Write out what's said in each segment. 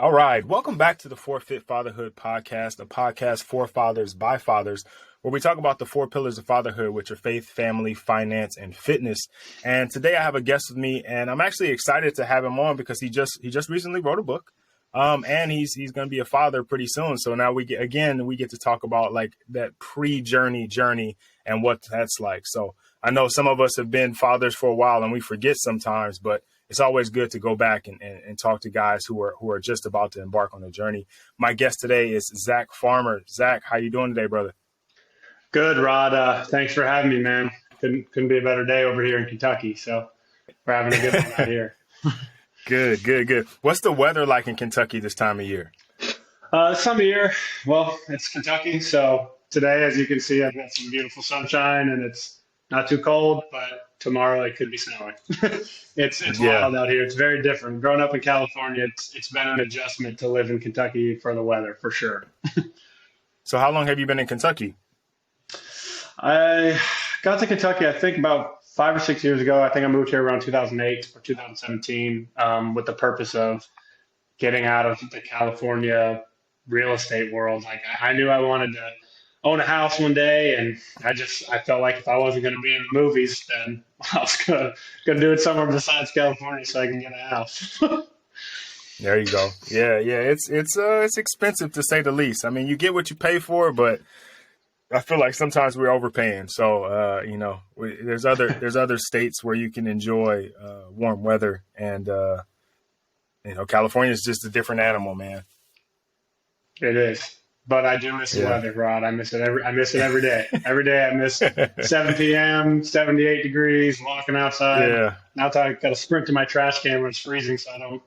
All right. Welcome back to the Forfeit Fatherhood podcast, a podcast for fathers by fathers, where we talk about the four pillars of fatherhood, which are faith, family, finance, and fitness. And today I have a guest with me, and I'm actually excited to have him on because he just recently wrote a book. And he's going to be a father pretty soon. So now we get to talk about like that journey and what that's like. So I know some of us have been fathers for a while and we forget sometimes, but it's always good to go back and talk to guys who are just about to embark on a journey. My guest today is Zach Farmer. Zach, how you doing today, brother? Good, Rod. Thanks for having me, man. Couldn't be a better day over here in Kentucky. So we're having a good one out here. Good. What's the weather like in Kentucky this time of year? This time of year, well, it's Kentucky. So today, as you can see, I've got some beautiful sunshine and it's not too cold, but tomorrow it could be snowing. It's wild out here. It's very different. Growing up in California, it's been an adjustment to live in Kentucky for the weather, for sure. So how long have you been in Kentucky? I got to Kentucky, I think about 5 or 6 years ago. I think I moved here around 2008 or 2017 with the purpose of getting out of the California real estate world. Like I knew I wanted to own a house one day, and I felt like if I wasn't going to be in the movies, then I was gonna do it somewhere besides California so I can get a house. There you go. Yeah. It's expensive to say the least. I mean, you get what you pay for, but I feel like sometimes we're overpaying. So there's other states where you can enjoy warm weather, and California is just a different animal, man. It is. But I do miss the weather, Rod. I miss it every day. Every day I miss 7 p.m., 78 degrees, walking outside. Yeah. Now I got to sprint to my trash can when it's freezing, so I don't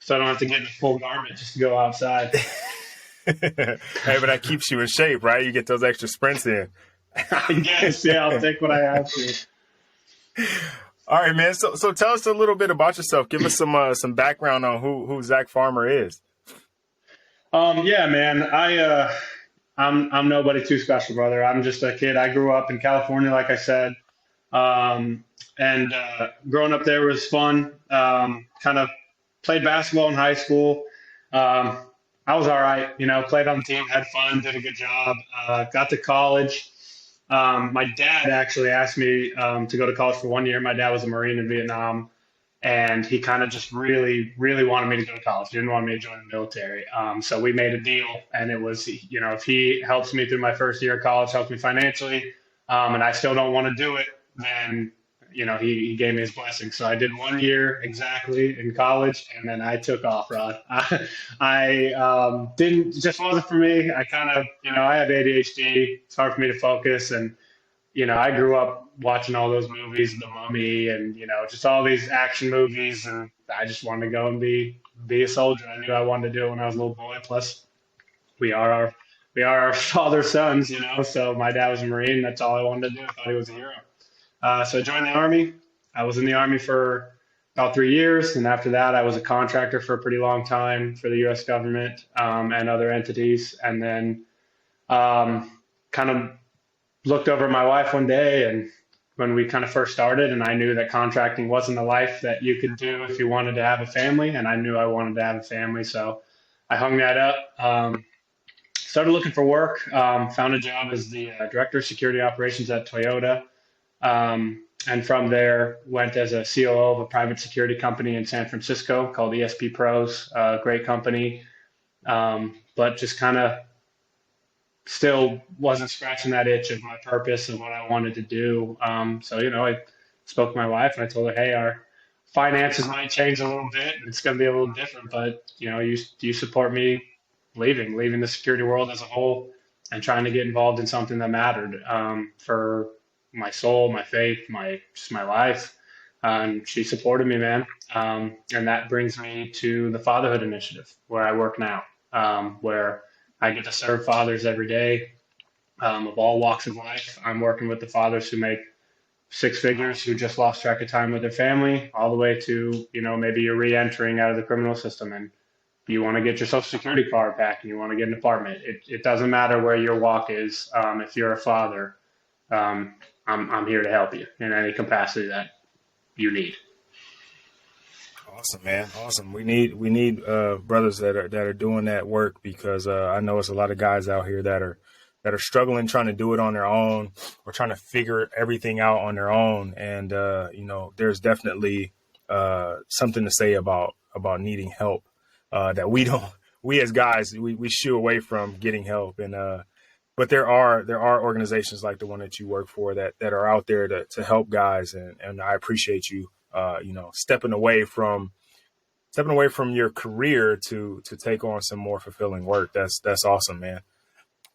have to get in a full garment just to go outside. Hey, but that keeps you in shape, right? You get those extra sprints in. I guess, yeah. I'll take what I have to. All right, man. So tell us a little bit about yourself. Give us some background on who Zach Farmer is. Yeah, man. I'm nobody too special, brother. I'm just a kid. I grew up in California, like I said, and growing up there was fun. Kind of played basketball in high school. I was all right, played on the team, had fun, did a good job. Got to college. My dad actually asked me to go to college for 1 year. My dad was a Marine in Vietnam. And he kind of just really, really wanted me to go to college. He didn't want me to join the military. So we made a deal, and it was, if he helps me through my first year of college, helps me financially, and I still don't want to do it, then, he gave me his blessing. So I did 1 year exactly in college, and then I took off, Rod. I just wasn't for me. I kind of, I have ADHD. It's hard for me to focus, and I grew up watching all those movies, The Mummy, and just all these action movies, and I just wanted to go and be a soldier. I knew I wanted to do it when I was a little boy. Plus, we are our father's sons, So my dad was a Marine. That's all I wanted to do. I thought he was a hero. So I joined the Army. I was in the Army for about 3 years, and after that, I was a contractor for a pretty long time for the U.S. government and other entities, and then kind of looked over at my wife one day, and when we kind of first started, and I knew that contracting wasn't a life that you could do if you wanted to have a family, and I knew I wanted to have a family, so I hung that up. Started looking for work, found a job as the director of security operations at Toyota, and from there went as a COO of a private security company in San Francisco called ESP Pros, a great company, but just kind of still wasn't scratching that itch of my purpose and what I wanted to do. So, I spoke to my wife and I told her, hey, our finances might change a little bit. It's going to be a little different, but, you support me leaving the security world as a whole and trying to get involved in something that mattered for my soul, my faith, my life. And she supported me, man. And that brings me to the Fatherhood Initiative, where I work now, where I get to serve fathers every day of all walks of life. I'm working with the fathers who make six figures, who just lost track of time with their family, all the way to, maybe you're re-entering out of the criminal system and you want to get your Social Security card back and you want to get an apartment. It doesn't matter where your walk is. If you're a father, I'm here to help you in any capacity that you need. Awesome, man. Awesome. We need brothers that are doing that work, because I know it's a lot of guys out here that are struggling trying to do it on their own, or trying to figure everything out on their own. And there's definitely something to say about needing help, that we as guys, we shoo away from getting help. And but there are organizations like the one that you work for that are out there to help guys, and I appreciate you stepping away from your career to take on some more fulfilling work. That's awesome, man.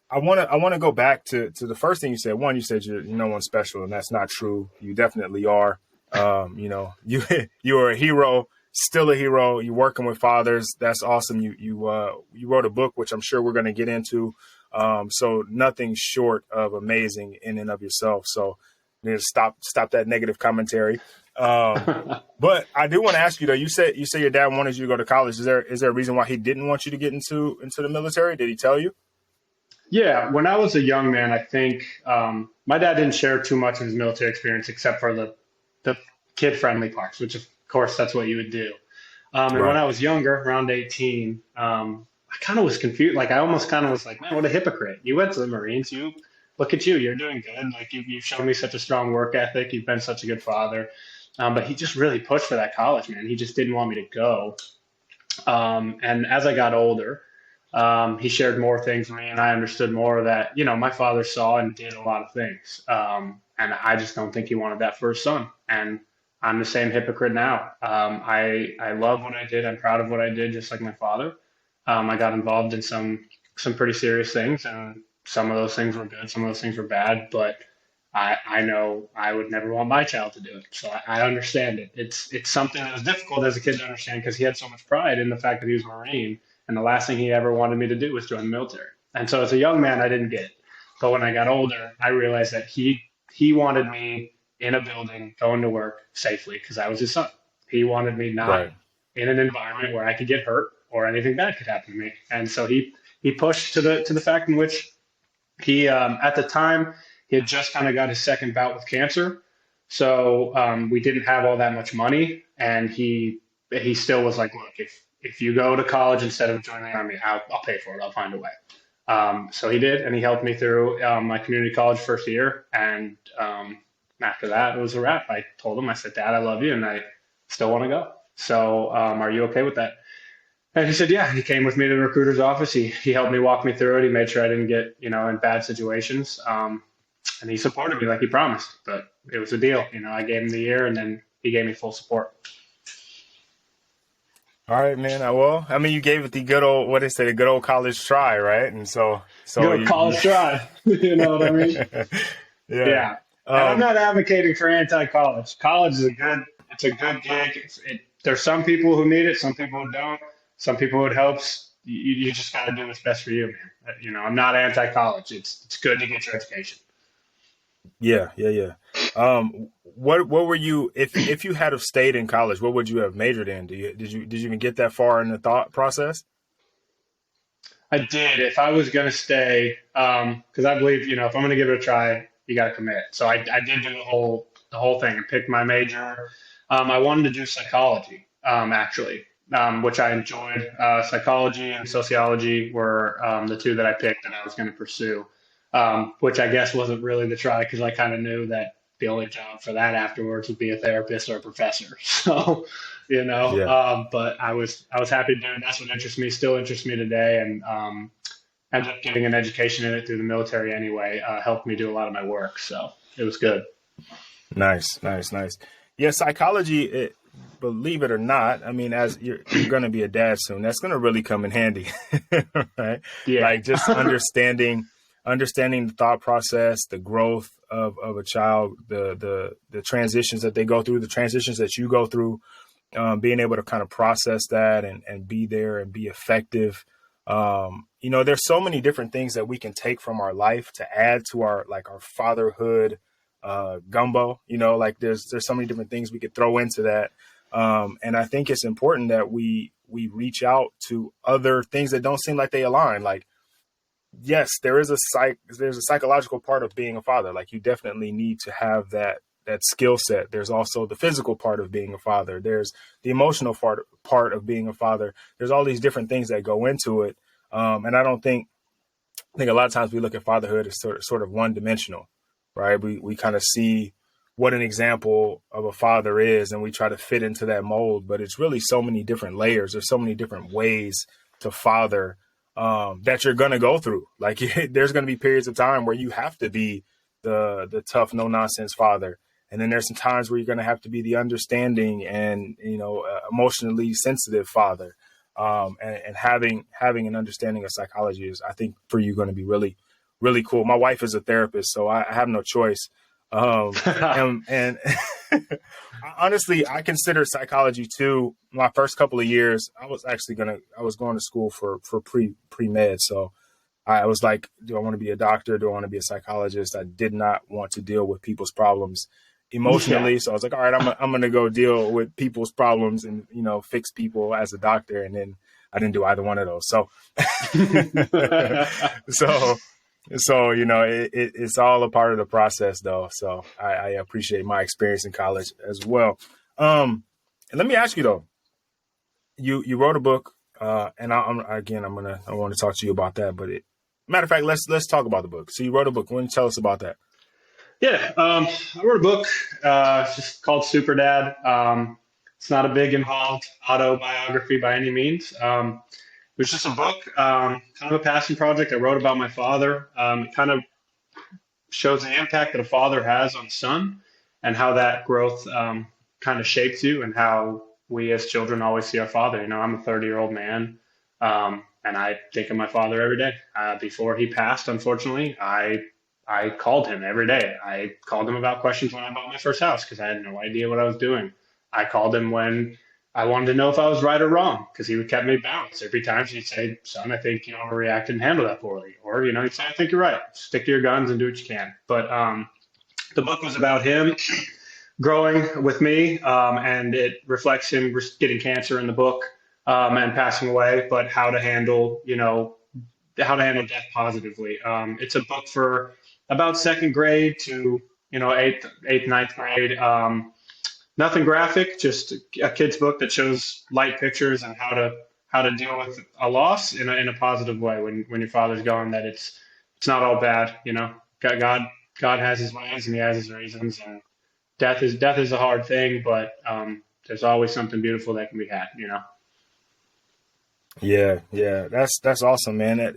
I want to go back to the first thing you said. One, you said you're no one special, and that's not true. You definitely are. You're a hero, still a hero. You're working with fathers. That's awesome. You wrote a book, which I'm sure we're going to get into. So nothing short of amazing in and of yourself. So you need to stop that negative commentary. But I do want to ask you though. You say your dad wanted you to go to college. Is there a reason why he didn't want you to get into the military? Did he tell you? Yeah, when I was a young man, I think my dad didn't share too much of his military experience except for the kid friendly parts, which of course that's what you would do. And Right. when I was younger, around 18, I kind of was confused. Like I almost kind of was like, man, what a hypocrite! You went to the Marines. You look at you. You're doing good. Like you've shown me such a strong work ethic. You've been such a good father. But he just really pushed for that college, man. He just didn't want me to go. And as I got older, he shared more things with me, and I understood more that, my father saw and did a lot of things. And I just don't think he wanted that for his son. And I'm the same hypocrite now. I love what I did. I'm proud of what I did, just like my father. I got involved in some pretty serious things, and some of those things were good, some of those things were bad, but I know I would never want my child to do it. So I understand it. It's something that was difficult as a kid to understand because he had so much pride in the fact that he was a Marine, and the last thing he ever wanted me to do was join the military. And so as a young man, I didn't get it. But when I got older, I realized that he wanted me in a building going to work safely because I was his son. He wanted me not Right. in an environment where I could get hurt or anything bad could happen to me. And so he pushed to the fact in which he at the time he had just kind of got his second bout with cancer. So we didn't have all that much money, and he still was like, look, if you go to college instead of joining the army, I'll pay for it. I'll find a way. So he did, and he helped me through my community college first year. And after that, it was a wrap. I told him, I said, Dad, I love you, and I still want to go. So are you okay with that? And he said, yeah. He came with me to the recruiter's office. He helped me walk me through it. He made sure I didn't get, in bad situations. And he supported me like he promised. But it was a deal. I gave him the year, and then he gave me full support. All right, man. I mean, you gave it the good old, what they say, the good old college try, right? And so Good college try. You know what I mean? yeah. Yeah. And I'm not advocating for anti-college. College is it's a good gig. There's some people who need it, some people who don't. Some people it helps. You just got to do what's best for you, man. I'm not anti-college. It's good to get your education. Yeah. What were you, if you had have stayed in college, what would you have majored in? Did you even get that far in the thought process? I did. If I was going to stay, because I believe, if I'm going to give it a try, you got to commit. So I did do the whole thing and picked my major. I wanted to do psychology, actually, which I enjoyed. Psychology and sociology were the two that I picked that I was going to pursue, which I guess wasn't really the try because I kind of knew that the only job for that afterwards would be a therapist or a professor. So, Yeah. but I was happy to do it. That's what interests me, still interests me today. And ended up getting an education in it through the military anyway, helped me do a lot of my work. So it was good. Nice. Yeah, psychology, believe it or not, I mean, as you're going to be a dad soon, that's going to really come in handy, right? Yeah. Like just understanding the thought process, the growth of a child, the transitions that they go through, the transitions that you go through, being able to kind of process that and be there and be effective. There's so many different things that we can take from our life to add to our fatherhood gumbo. Like there's so many different things we could throw into that. And I think it's important that we reach out to other things that don't seem like they align. Like, yes, there's a psychological part of being a father. Like you definitely need to have that that skill set. There's also the physical part of being a father. There's the emotional part of being a father. There's all these different things that go into it. And I think a lot of times we look at fatherhood as sort of one dimensional, right? We kind of see what an example of a father is, and we try to fit into that mold, but it's really so many different layers. There's so many different ways to father that you're going to go through. Like there's going to be periods of time where you have to be the tough, no nonsense father. And then there's some times where you're going to have to be the understanding and, emotionally sensitive father. And having an understanding of psychology is, I think, for you going to be really, really cool. My wife is a therapist, so I have no choice. And honestly, I consider psychology too. My first couple of years, I was going to school for pre-med. So I was like, do I want to be a doctor? Do I want to be a psychologist? I did not want to deal with people's problems emotionally. Yeah. So I was like, all right, I'm going to go deal with people's problems and, fix people as a doctor. And then I didn't do either one of those. So, it's all a part of the process though. So I appreciate my experience in college as well. And let me ask you though, you wrote a book, and I want to talk to you about that, but matter of fact, let's talk about the book. So you wrote a book. Why don't you tell us about that? Yeah, I wrote a book. It's just called Superdad. It's not a big involved autobiography by any means. It was just a book, kind of a passion project. I wrote about my father. It kind of shows the impact that a father has on son and how that growth kind of shapes you and how we as children always see our father. I'm a 30-year-old man, and I think of my father every day. Before he passed, unfortunately, I called him every day. I called him about questions when I bought my first house because I had no idea what I was doing. I called him when I wanted to know if I was right or wrong because he would keep me balanced. Every time he'd say, son, I think you overreacted and handled that poorly. Or, he'd say, I think you're right. Stick to your guns and do what you can. But the book was about him growing with me, and it reflects him getting cancer in the book and passing away, but how to handle death positively. It's a book for about second grade to eighth, ninth grade. Nothing graphic, just a kid's book that shows light pictures and how to deal with a loss in a positive way when your father's gone. That it's not all bad. God has his ways and he has his reasons. And death is a hard thing, but there's always something beautiful that can be had. Yeah, that's awesome, man.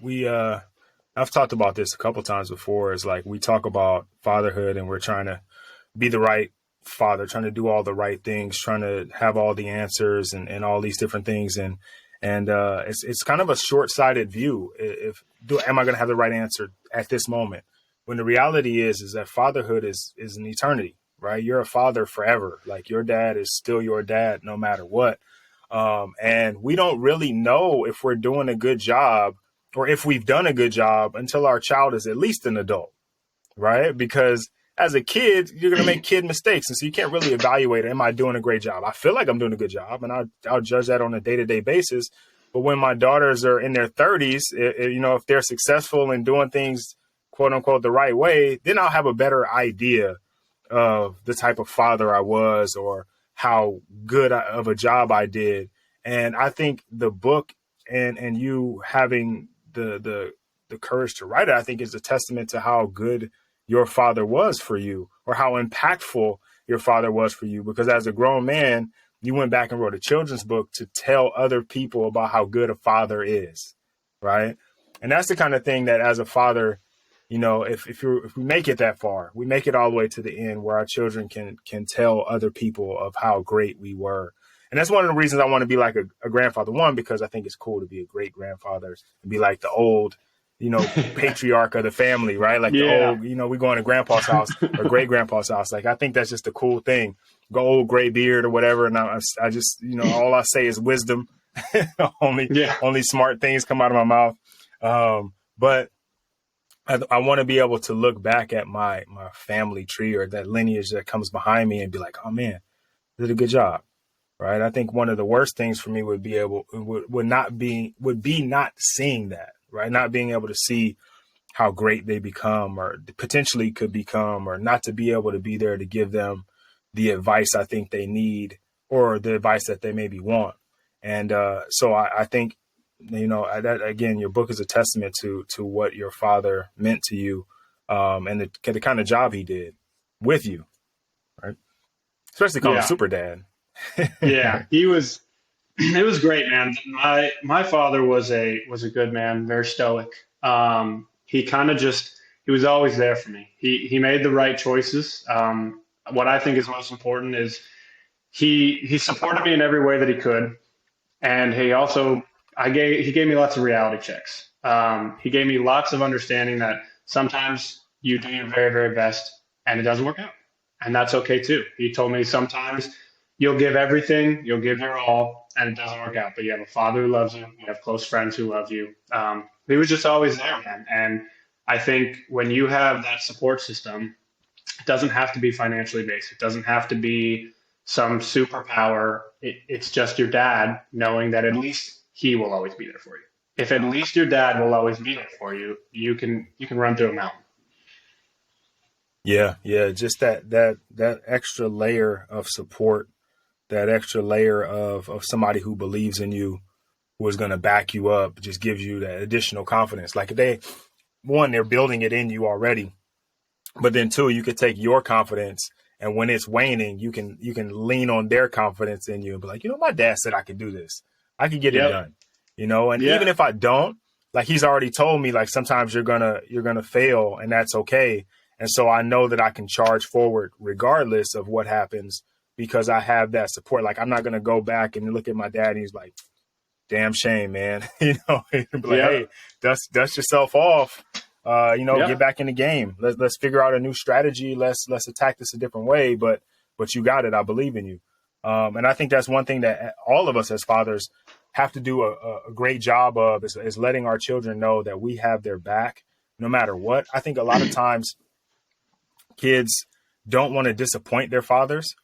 We I've talked about this a couple times before. It's like we talk about fatherhood and we're trying to be the right father, trying to do all the right things, trying to have all the answers and all these different things. And it's kind of a short-sighted view. Am I going to have the right answer at this moment? When the reality is that fatherhood is an eternity, right? You're a father forever. Like your dad is still your dad, no matter what. And we don't really know if we're doing a good job or if we've done a good job until our child is at least an adult, right? Because as a kid, you're going to make kid mistakes. And so you can't really evaluate, am I doing a great job? I feel like I'm doing a good job, and I'll judge that on a day-to-day basis. But when my daughters are in their 30s, if they're successful in doing things, quote unquote, the right way, then I'll have a better idea of the type of father I was or how good of a job I did. And I think the book and you having the courage to write it, I think is a testament to how good your father was for you or how impactful your father was for you. Because as a grown man, you went back and wrote a children's book to tell other people about how good a father is. Right. And that's the kind of thing that as a father, if we make it that far, we make it all the way to the end where our children can tell other people of how great we were. And that's one of the reasons I want to be like a grandfather. One, because I think it's cool to be a great grandfather and be like the old, patriarch of the family, right? Like the old, we going to grandpa's house or great grandpa's house. Like, I think that's just a cool thing. Go old gray beard or whatever. And I just, all I say is wisdom. Only smart things come out of my mouth. But I want to be able to look back at my family tree or that lineage that comes behind me and be like, oh man, did a good job. Right. I think one of the worst things for me would be not seeing that, right? Not being able to see how great they become or potentially could become, or not to be able to be there to give them the advice I think they need or the advice that they maybe want. And so I think, that again, your book is a testament to what your father meant to you, and the kind of job he did with you, right? Especially calling him Yeah. Superdad. Yeah. He was, it was great, man. My father was a good man, very stoic. He kind of just he was always there for me. He made the right choices. What I think is most important is he supported me in every way that he could, and he gave me lots of reality checks. He gave me lots of understanding that sometimes you do your very very best and it doesn't work out, and that's okay too. He told me sometimes you'll give everything, you'll give your all, and it doesn't work out. But you have a father who loves you, you have close friends who love you. He was just always there, man. And I think when you have that support system, it doesn't have to be financially based. It doesn't have to be some superpower. It's just your dad knowing that at least he will always be there for you. If at least your dad will always be there for you, you can run through a mountain. Yeah, yeah, just that extra layer of support, that extra layer of somebody who believes in you, who is going to back you up, just gives you that additional confidence. Like they're building it in you already, but then two, you could take your confidence, and when it's waning, you can lean on their confidence in you and be like, my dad said I could do this. I could get it Yep. done. And even Yeah. if I don't, like he's already told me, like sometimes you're gonna fail, and that's okay. And so I know that I can charge forward regardless of what happens because I have that support. Like I'm not gonna go back and look at my dad and he's like, damn shame, man. He'd be like, Yep. hey, dust yourself off. Get Yep. back in the game. Let's figure out a new strategy. Let's attack this a different way. But you got it. I believe in you. And I think that's one thing that all of us as fathers have to do a great job of is letting our children know that we have their back no matter what. I think a lot of times kids don't want to disappoint their fathers.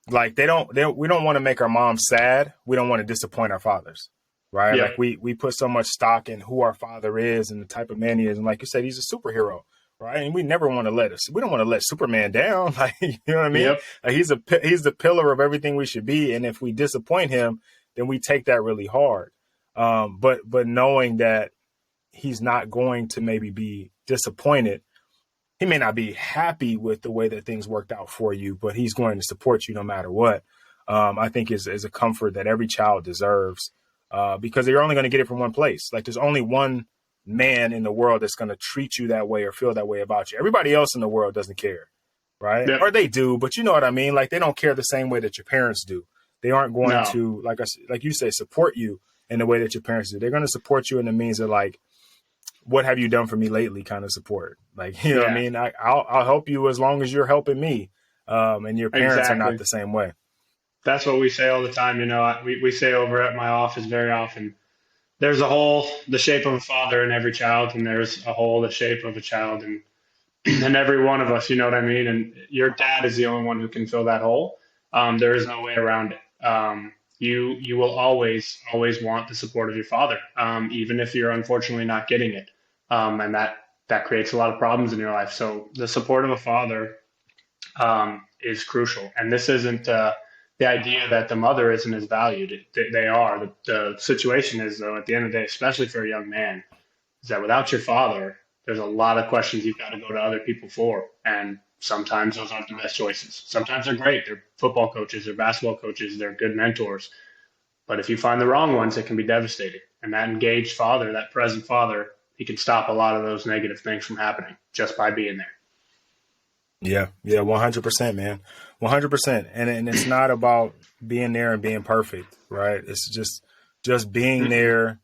Like we don't want to make our moms sad. We don't want to disappoint our fathers. Right. Yep. Like we put so much stock in who our father is and the type of man he is. And like you said, he's a superhero. Right. And we don't want to let Superman down. Like, you know what I mean? Yep. Like he's the pillar of everything we should be. And if we disappoint him, then we take that really hard. But knowing that he's not going to maybe be disappointed, he may not be happy with the way that things worked out for you, but he's going to support you no matter what. I think is a comfort that every child deserves, because you're only going to get it from one place. Like there's only one man in the world that's going to treat you that way or feel that way about you. Everybody else in the world doesn't care, right? Yep. Or they do, but you know what I mean? Like they don't care the same way that your parents do. They aren't going No. to, like you say, support you in the way that your parents do. They're going to support you in the means of like, what have you done for me lately kind of support. Like, you know what I mean? I'll help you as long as you're helping me. And your parents are not the same way. That's what we say all the time. We say over at my office very often, there's a hole the shape of a father in every child, and there's a hole the shape of a child in every one of us, you know what I mean? And your dad is the only one who can fill that hole. There is no way around it. You will always want the support of your father, even if you're unfortunately not getting it. And that creates a lot of problems in your life. So the support of a father is crucial. And this isn't the idea that the mother isn't as valued. They are. The situation is, though, at the end of the day, especially for a young man, is that without your father, there's a lot of questions you've got to go to other people for. And sometimes those aren't the best choices. Sometimes they're great. They're football coaches, they're basketball coaches, they're good mentors. But if you find the wrong ones, it can be devastating. And that engaged father, that present father, he can stop a lot of those negative things from happening just by being there. Yeah, 100%, man, 100%. And it's not about being there and being perfect, right? It's just being there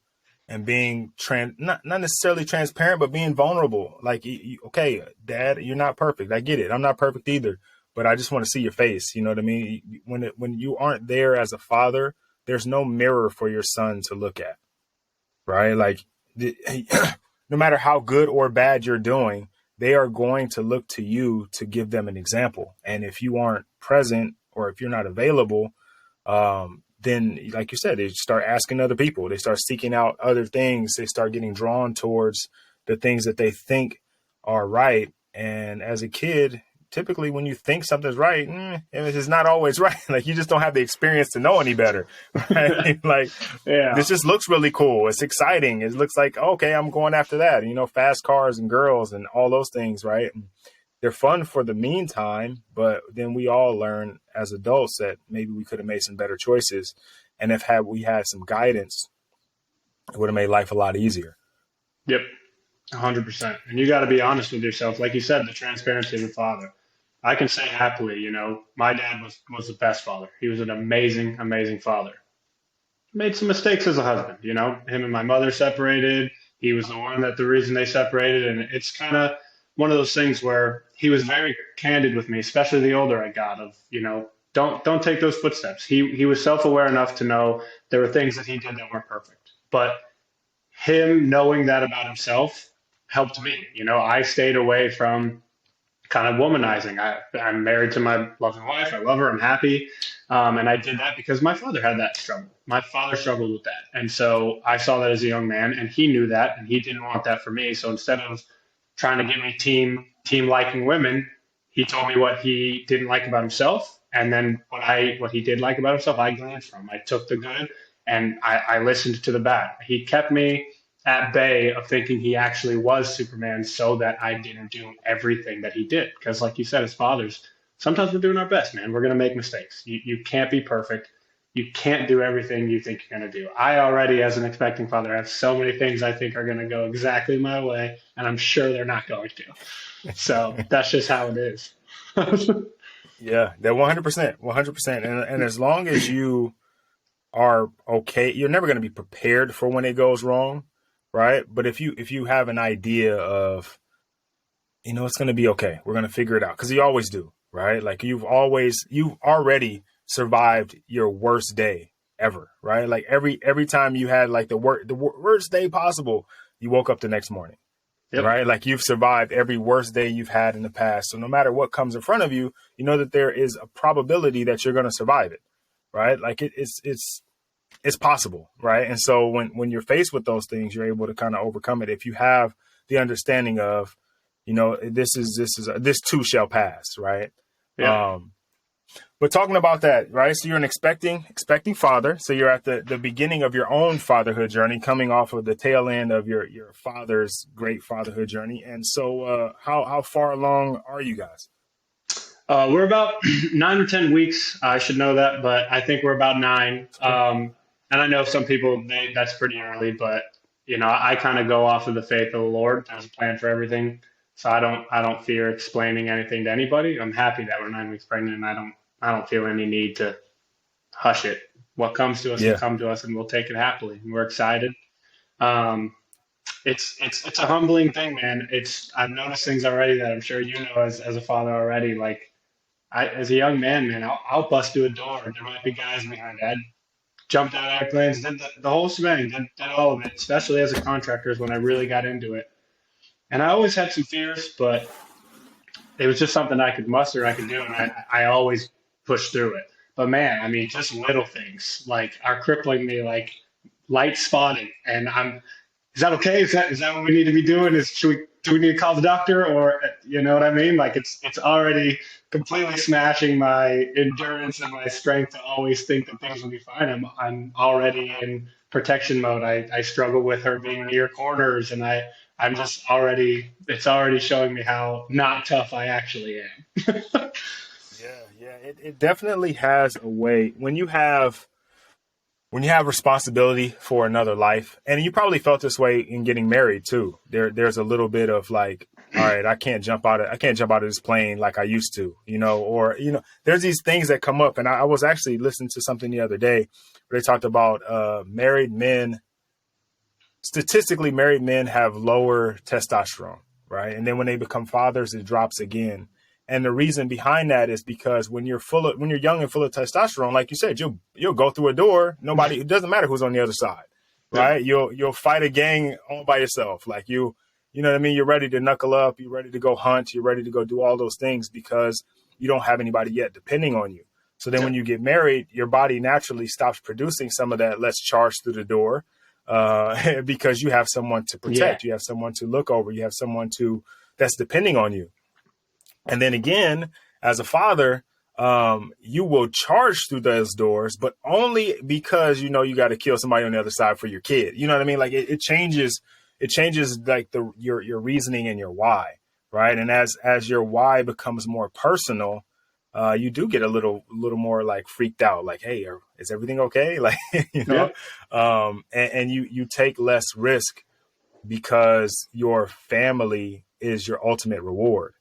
and being not necessarily transparent, but being vulnerable. Like, okay, Dad, you're not perfect. I get it. I'm not perfect either, but I just want to see your face. You know what I mean? When you aren't there as a father, there's no mirror for your son to look at, right? Like, no matter how good or bad you're doing, they are going to look to you to give them an example. And if you aren't present or if you're not available, then, like you said, they start asking other people. They start seeking out other things. They start getting drawn towards the things that they think are right. And as a kid, typically when you think something's right, it's not always right. Like you just don't have the experience to know any better. Right? Like Yeah. this just looks really cool. It's exciting. It looks like, okay, I'm going after that. Fast cars and girls and all those things, right? And they're fun for the meantime, but then we all learn as adults that maybe we could have made some better choices. And if we had some guidance, it would have made life a lot easier. Yep. 100%. And you got to be honest with yourself. Like you said, the transparency of the father. I can say happily, my dad was the best father. He was an amazing, amazing father. Made some mistakes as a husband, him and my mother separated. He was the one the reason they separated. And it's kind of one of those things where he was very candid with me, especially the older I got of, don't take those footsteps. He was self-aware enough to know there were things that he did that weren't perfect, but him knowing that about himself helped me. I stayed away from kind of womanizing. I'm married to my loving wife. I love her. I'm happy. And I did that because my father had that struggle. My father struggled with that. And so I saw that as a young man, and he knew that, and he didn't want that for me. So instead of trying to get me team liking women, he told me what he didn't like about himself. And then what he did like about himself, I gleaned from. I took the good and I listened to the bad. He kept me at bay of thinking he actually was Superman so that I didn't do everything that he did. Because like you said, as fathers, sometimes we're doing our best, man. We're going to make mistakes. You can't be perfect. You can't do everything you think you're going to do. I already, as an expecting father, have so many things I think are going to go exactly my way, and I'm sure they're not going to. So that's just how it is. Yeah, that 100%, 100%. And as long as you are okay, you're never going to be prepared for when it goes wrong. Right. But if you have an idea of, it's going to be okay, we're going to figure it out, because you always do. Right. Like you've already survived your worst day ever. Right. Like every time you had like the worst day possible, you woke up the next morning. Yep. Right. Like you've survived every worst day you've had in the past. So no matter what comes in front of you, you know that there is a probability that you're going to survive it. Right. Like it's possible, right? And so when you're faced with those things, you're able to kind of overcome it if you have the understanding of, this too shall pass, right? Yeah. But talking about that, right? So you're an expecting father. So you're at the beginning of your own fatherhood journey, coming off of the tail end of your father's great fatherhood journey. And so how far along are you guys? We're about 9 or 10 weeks. I should know that, but I think we're about 9. And I know some people, that's pretty early, but I kind of go off of the faith of the Lord. There's a plan for everything. So I don't fear explaining anything to anybody. I'm happy that we're 9 weeks pregnant, and I don't feel any need to hush it. What comes to us will come to us, and we'll take it happily. And we're excited. It's a humbling thing, man. I've noticed things already that I'm sure as a father already. Like as a young man, man, I'll bust through a door. There might be guys behind it. Jumped out of airplanes, did the whole shebang, did all of it, especially as a contractor is when I really got into it. And I always had some fears, but it was just something I could muster, I could do, and I always pushed through it. But man, I mean, just little things like are crippling me, like light spotting, and is that okay? Is that what we need to be doing? Do we need to call the doctor, or you know what I mean? Like it's already completely smashing my endurance and my strength to always think that things will be fine. I'm already in protection mode. I struggle with her being near corners, and I'm just it's already showing me how not tough I actually am. Yeah. It definitely has a way when you have responsibility for another life, and you probably felt this way in getting married too. There's a little bit of like, all right, I can't jump out of this plane like I used to, or there's these things that come up. And I was actually listening to something the other day where they talked about married men. Statistically, married men have lower testosterone, right? And then when they become fathers, it drops again. And the reason behind that is because when you're young and full of testosterone, like you said, you'll go through a door. It doesn't matter who's on the other side, right? Yeah. You'll fight a gang all by yourself. Like you know what I mean? You're ready to knuckle up. You're ready to go hunt. You're ready to go do all those things because you don't have anybody yet depending on you. So then when you get married, your body naturally stops producing some of that less charge through the door. because you have someone to Yeah. protect, you have someone to look over, you have someone that's depending on you. And then again, as a father, you will charge through those doors, but only because you know you got to kill somebody on the other side for your kid. You know what I mean? Like it changes like your reasoning and your why, right? And as your why becomes more personal, you do get a little more like freaked out, like, hey, is everything okay? Like, Yeah. and you take less risk because your family is your ultimate reward,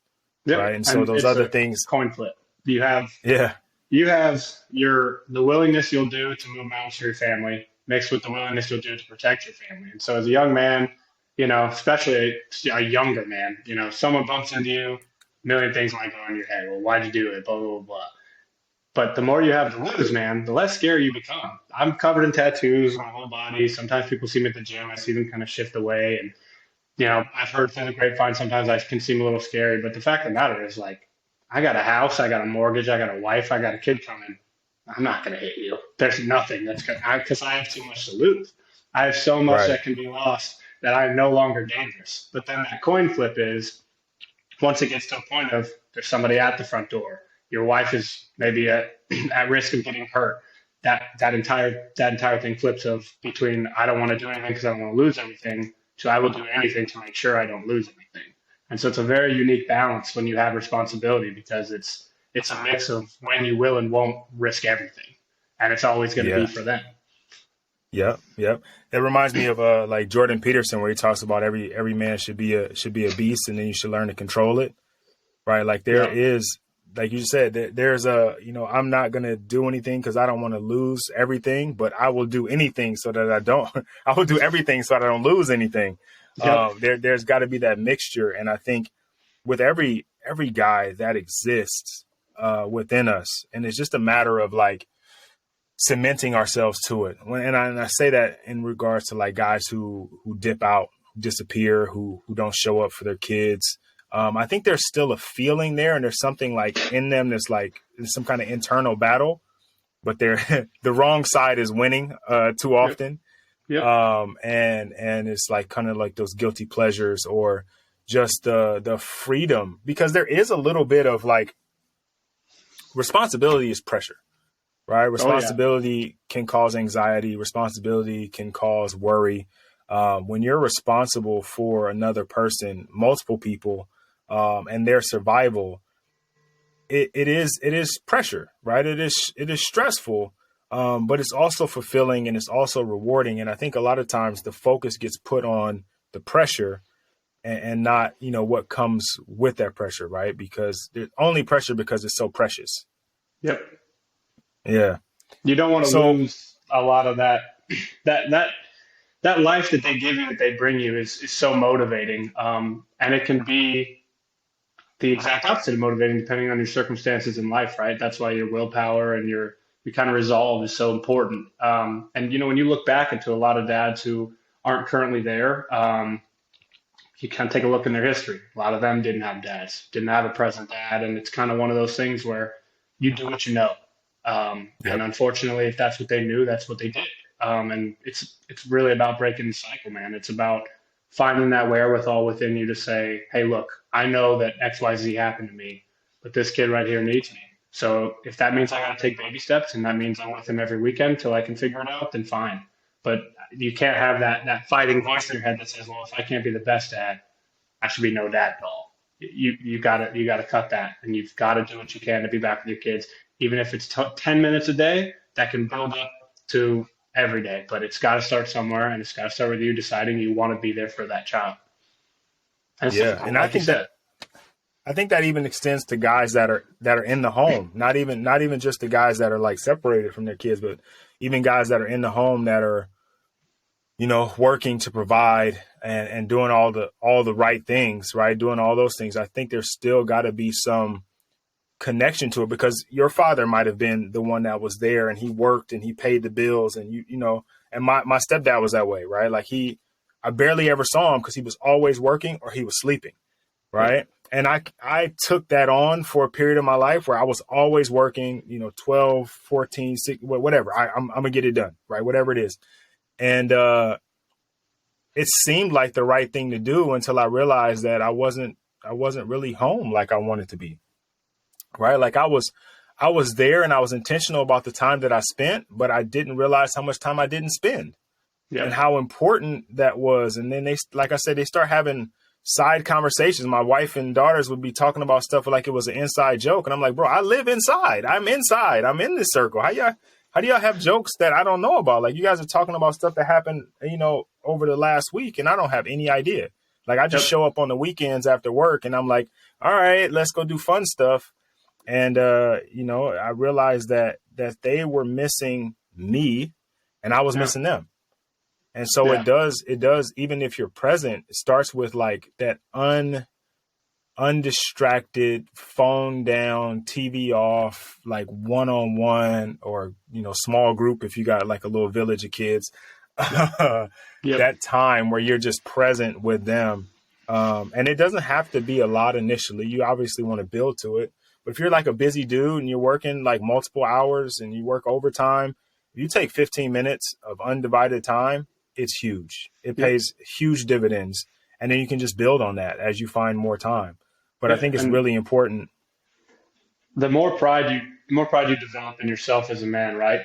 Yeah. right? And so And those it's other a things, coin flip. You have yeah, you have the willingness you'll do to move mountains for your family mixed with the willingness you'll do to protect your family. And so as a young man, especially a younger man, someone bumps into you, a million things might go in your head. Well, why'd you do it? Blah, blah, blah, blah. But the more you have to lose, man, the less scary you become. I'm covered in tattoos on my whole body. Sometimes people see me at the gym. I see them kind of shift away. And, I've heard through the grapevine, sometimes I can seem a little scary. But the fact of the matter is, like, I got a house, I got a mortgage, I got a wife, I got a kid coming. I'm not going to hit you. There's nothing that's going to, because I have too much to lose. I have so much right, that can be lost that I'm no longer dangerous. But then that coin flip is once it gets to a point of there's somebody at the front door, your wife is maybe at risk of getting hurt. That entire thing flips of between I don't want to do anything because I don't want to lose everything to I will do anything to make sure I don't lose anything. And so it's a very unique balance when you have responsibility because it's a mix of when you will and won't risk everything, and it's always going to be yeah. for them. Yep, yep. That reminds me of like Jordan Peterson, where he talks about every man should be a beast, and then you should learn to control it, right? Like there Yeah, is, like you said, there's I'm not gonna do anything because I don't want to lose everything, but I will do anything so that I don't. I will do everything so that I don't lose anything. yep, There's got to be that mixture, and I think with every guy that exists within us, and it's just a matter of like cementing ourselves to it. And I say that in regards to like guys who dip out, who disappear, who don't show up for their kids. I think there's still a feeling there, and there's something like in them that's like some kind of internal battle, but they're the wrong side is winning too yep, often. yep. And it's like kind of like those guilty pleasures or just the freedom, because there is a little bit of like responsibility is pressure, right? Oh yeah, Responsibility can cause anxiety. Responsibility can cause worry. When you're responsible for another person, multiple people, and their survival, it is pressure, right? It is stressful, but it's also fulfilling and it's also rewarding. And I think a lot of times the focus gets put on the pressure and not what comes with that pressure, right? Because there's only pressure because it's so precious. yep. Yeah. You don't want to So lose a lot of that that that life that they give you, that they bring you, is so motivating. And it can be the exact opposite of motivating depending on your circumstances in life, right? That's why your willpower and your kind of resolve is so important. And when you look back into a lot of dads who aren't currently there, you kind of take a look in their history. A lot of them didn't have dads, didn't have a present dad, and it's kind of one of those things where you do what you know. And yep. unfortunately, if that's what they knew, that's what they did. And it's really about breaking the cycle, man. It's about finding that wherewithal within you to say, hey, look, I know that X, Y, Z happened to me, but this kid right here needs me. So if that means I got to take baby steps and that means I'm with him every weekend till I can figure it out, then fine. But you can't have that fighting voice in your head that says, well, if I can't be the best dad, I should be no dad at all. You gotta cut that, and you've got to do what you can to be back with your kids, even if it's 10 minutes a day. That can build up to every day, but it's got to start somewhere, and it's got to start with you deciding you want to be there for that child. And it's Yeah. difficult, And like you said. I think that even extends to guys that are in the home, not even just the guys that are like separated from their kids, but even guys that are in the home that are, working to provide and doing all the right things, right? Doing all those things. I think there's still got to be some connection to it, because your father might have been the one that was there and he worked and he paid the bills, and and my stepdad was that way, right? Like I barely ever saw him because he was always working or he was sleeping, Yep. right? And I took that on for a period of my life where I was always working, 12, 14, 6, whatever. I'm going to get it done, right? Whatever it is. And it seemed like the right thing to do until I realized that I wasn't really home like I wanted to be. Right. Like I was there and I was intentional about the time that I spent, but I didn't realize how much time I didn't spend and Yep. how important that was. And then they, like I said, they start having side conversations. My wife and daughters would be talking about stuff like it was an inside joke. And I'm like, bro, I live inside. I'm inside. I'm in this circle. How do y'all have jokes that I don't know about? Like you guys are talking about stuff that happened, over the last week and I don't have any idea. Like I just Yep. show up on the weekends after work and I'm like, all right, let's go do fun stuff. And I realized that they were missing me and I was Yeah. missing them. And so it Yeah. does, even if you're present, it starts with like that undistracted, phone down, TV off, like one-on-one or, small group if you got like a little village of kids. Yep. Yep. That time where you're just present with them. And it doesn't have to be a lot initially. You obviously want to build to it. But if you're like a busy dude and you're working like multiple hours and you work overtime, if you take 15 minutes of undivided time, it's huge. It Yep. pays huge dividends. And then you can just build on that as you find more time. But I Yeah. think it's And really important. the more pride you develop in yourself as a man, right?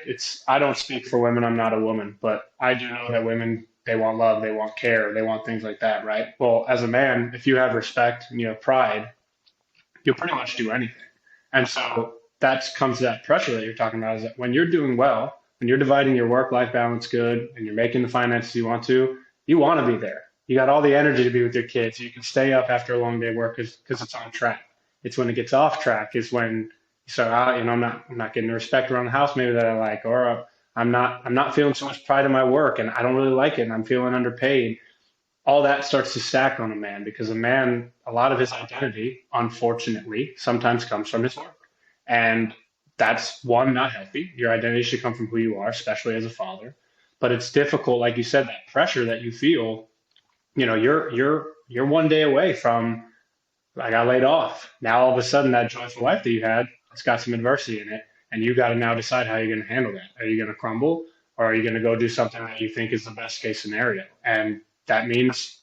I don't speak for women, I'm not a woman, but I do know that women, they want love, they want care, they want things like that, right? Well, as a man, if you have respect and you have pride, you'll pretty much do anything. And so that comes to that pressure that you're talking about, is that when you're doing well, when you're dividing your work life balance good and you're making the finances you want to be there. You got all the energy to be with your kids. You can stay up after a long day of work because it's on track. It's when it gets off track is when you start out, I'm not getting the respect around the house maybe that I like, or I'm not feeling so much pride in my work and I don't really like it and I'm feeling underpaid. All that starts to stack on a man because a lot of his identity, unfortunately, sometimes comes from his work. And that's one, not healthy. Your identity should come from who you are, especially as a father. But it's difficult, like you said, that pressure that you feel, you're one day away from I got laid off. Now all of a sudden that joyful life that you had, it's got some adversity in it. And you got to now decide how you're going to handle that. Are you going to crumble or are you going to go do something that you think is the best case scenario? And that means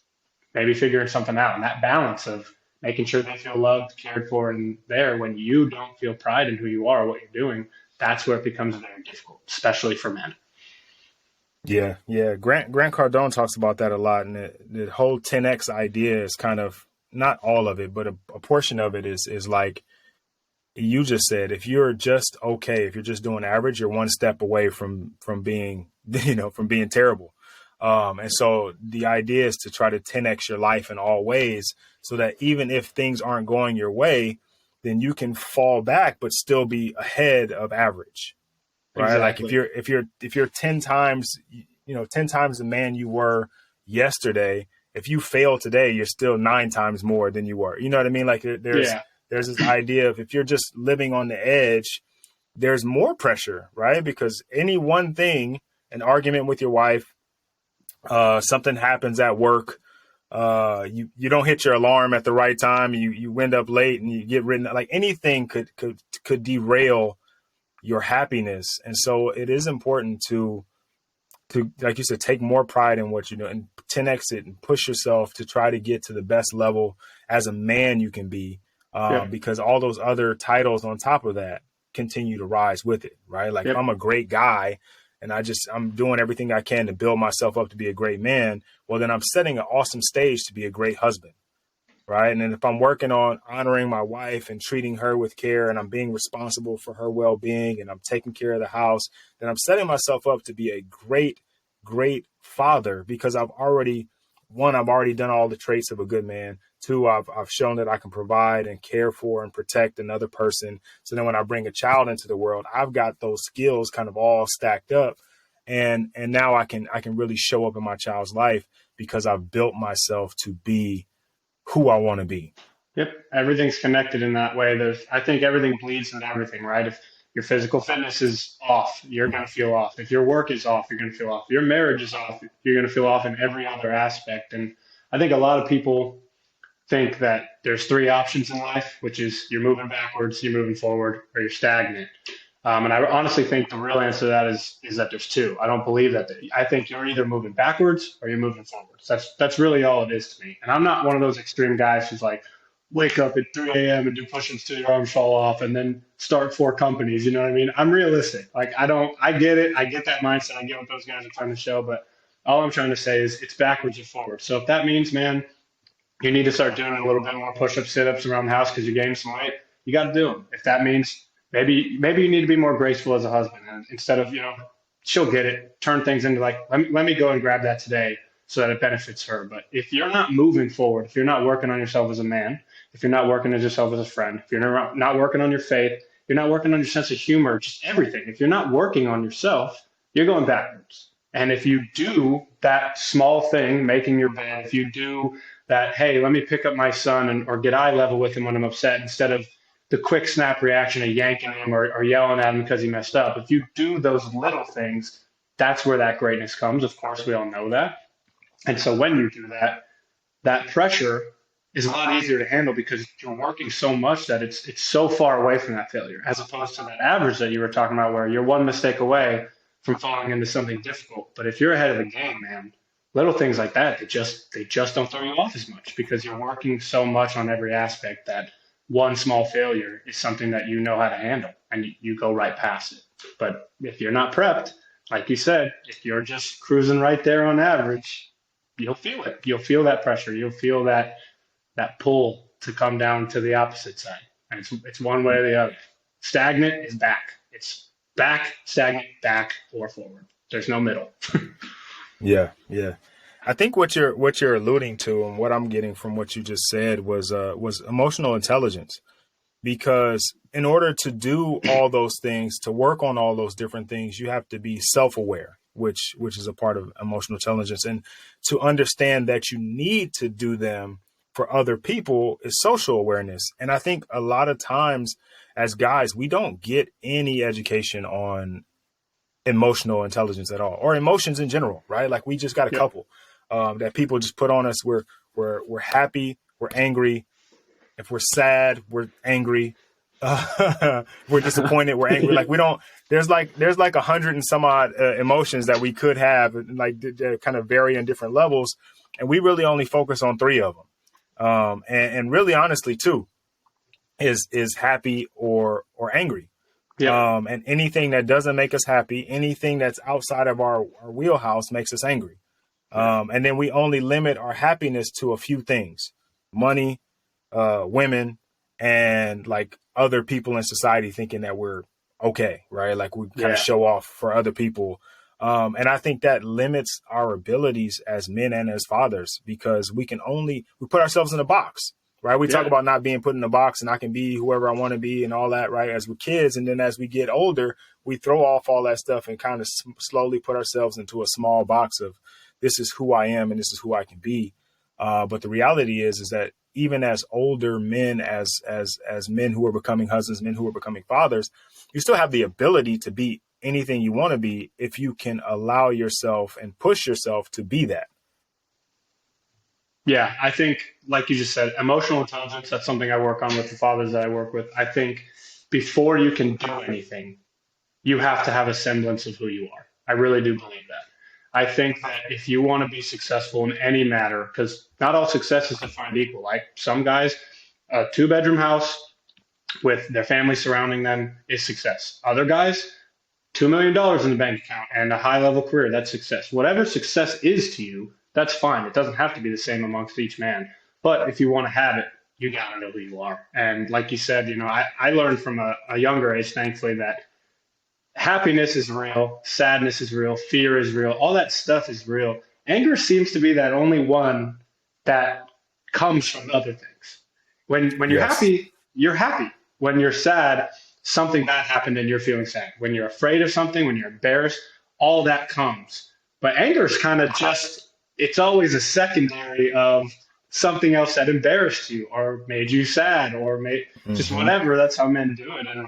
maybe figuring something out. And that balance of making sure they feel loved, cared for, and there when you don't feel pride in who you are or what you're doing, that's where it becomes very difficult, especially for men. Yeah. Yeah. Grant Cardone talks about that a lot. And the whole 10X idea is kind of not all of it, but a portion of it is like, you just said, if you're just okay, if you're just doing average, you're one step away from being, from being terrible. And so the idea is to try to 10X your life in all ways so that even if things aren't going your way, then you can fall back, but still be ahead of average, right? Like Exactly. if you're 10 times, 10 times the man you were yesterday, if you fail today, you're still 9 times more than you were. You know what I mean? Like Yeah. there's this idea of if you're just living on the edge, there's more pressure, right? Because any one thing, an argument with your wife, something happens at work, you don't hit your alarm at the right time, you end up late and you get written, like anything could derail your happiness. And so it is important to like you said, take more pride in what you do and 10X it and push yourself to try to get to the best level as a man you can be, Yep. because all those other titles on top of that continue to rise with it, right? Like if Yep. I'm a great guy and I'm doing everything I can to build myself up to be a great man, well, then I'm setting an awesome stage to be a great husband, right? And then if I'm working on honoring my wife and treating her with care and I'm being responsible for her well-being and I'm taking care of the house, then I'm setting myself up to be a great, great father because I've already done all the traits of a good man. 2, I've shown that I can provide and care for and protect another person. So then when I bring a child into the world, I've got those skills kind of all stacked up. And now I can really show up in my child's life because I've built myself to be who I want to be. Yep, everything's connected in that way. I think everything bleeds into everything, right? If your physical fitness is off, you're going to feel off. If your work is off, you're going to feel off. If your marriage is off, you're going to feel off in every other aspect. And I think a lot of people think that there's 3 options in life, which is you're moving backwards, you're moving forward, or you're stagnant. And I honestly think the real answer to that is that there's two. I don't believe that. I think you're either moving backwards or you're moving forwards. That's really all it is to me. And I'm not one of those extreme guys who's like, wake up at 3 a.m. and do push-ups till your arms fall off and then start 4 companies. You know what I mean? I'm realistic. Like I get it. I get that mindset. I get what those guys are trying to show, but all I'm trying to say is it's backwards and forwards. So if that means, man, you need to start doing a little bit more push-ups, sit-ups around the house because you're gaining some weight, you got to do them. If that means maybe you need to be more graceful as a husband, and instead of she'll get it, turn things into like let me go and grab that today so that it benefits her. But if you're not moving forward, if you're not working on yourself as a man, if you're not working on yourself as a friend, if you're not working on your faith, you're not working on your sense of humor, just everything. If you're not working on yourself, you're going backwards. And if you do that small thing, making your bed, if you do that, hey, let me pick up my son or get eye level with him when I'm upset instead of the quick snap reaction of yanking him or yelling at him because he messed up. If you do those little things, that's where that greatness comes. Of course, we all know that. And so when you do that, that pressure is a lot easier to handle because you're working so much that it's so far away from that failure, as opposed to that average that you were talking about where you're one mistake away from falling into something difficult. But if you're ahead of the game, man, little things like that, they just don't throw you off as much because you're working so much on every aspect that one small failure is something that you know how to handle and you go right past it. But if you're not prepped, like you said, if you're just cruising right there on average, you'll feel it. You'll feel that pressure. You'll feel that pull to come down to the opposite side. And it's one way or the other. Stagnant is back. It's back, stagnant, back, or forward. There's no middle. Yeah, yeah. I think what you're alluding to and what I'm getting from what you just said was emotional intelligence. Because in order to do all those things, to work on all those different things, you have to be self-aware, which is a part of emotional intelligence. And to understand that you need to do them for other people is social awareness. And I think a lot of times as guys, we don't get any education on emotional intelligence at all, or emotions in general, right? Like we just got a couple that people just put on us. We're happy, we're angry. If we're sad, we're angry. We're disappointed, we're angry. Like we don't. There's like 100 and some odd emotions that we could have, like they kind of vary on different levels, and we really only focus on 3 of them. And really, honestly, 2 is happy or angry. Yeah. And anything that doesn't make us happy, anything that's outside of our wheelhouse makes us angry. And then we only limit our happiness to a few things: money, women, and like other people in society thinking that we're okay, right? Like we kind of show off for other people. And I think that limits our abilities as men and as fathers because we put ourselves in a box. Right. We talk about not being put in a box and I can be whoever I want to be and all that. Right. As we're kids. And then as we get older, we throw off all that stuff and kind of slowly put ourselves into a small box of this is who I am and this is who I can be. But the reality is that even as older men, as men who are becoming husbands, men who are becoming fathers, you still have the ability to be anything you want to be if you can allow yourself and push yourself to be that. Yeah, I think, like you just said, emotional intelligence, that's something I work on with the fathers that I work with. I think before you can do anything, you have to have a semblance of who you are. I really do believe that. I think that if you want to be successful in any matter, because not all success is defined equal. Like some guys, a 2-bedroom house with their family surrounding them is success. Other guys, $2 million in the bank account and a high-level career, that's success. Whatever success is to you, that's fine. It doesn't have to be the same amongst each man. But if you want to have it, you got to know who you are. And like you said, I learned from a younger age, thankfully, that happiness is real, sadness is real, fear is real, all that stuff is real. Anger seems to be that only one that comes from other things. When you're happy, you're happy. When you're sad, something bad happened and you're feeling sad. When you're afraid of something, when you're embarrassed, all that comes. But anger is kind of it's always a secondary of something else that embarrassed you or made you sad or just whatever. That's how men do it. And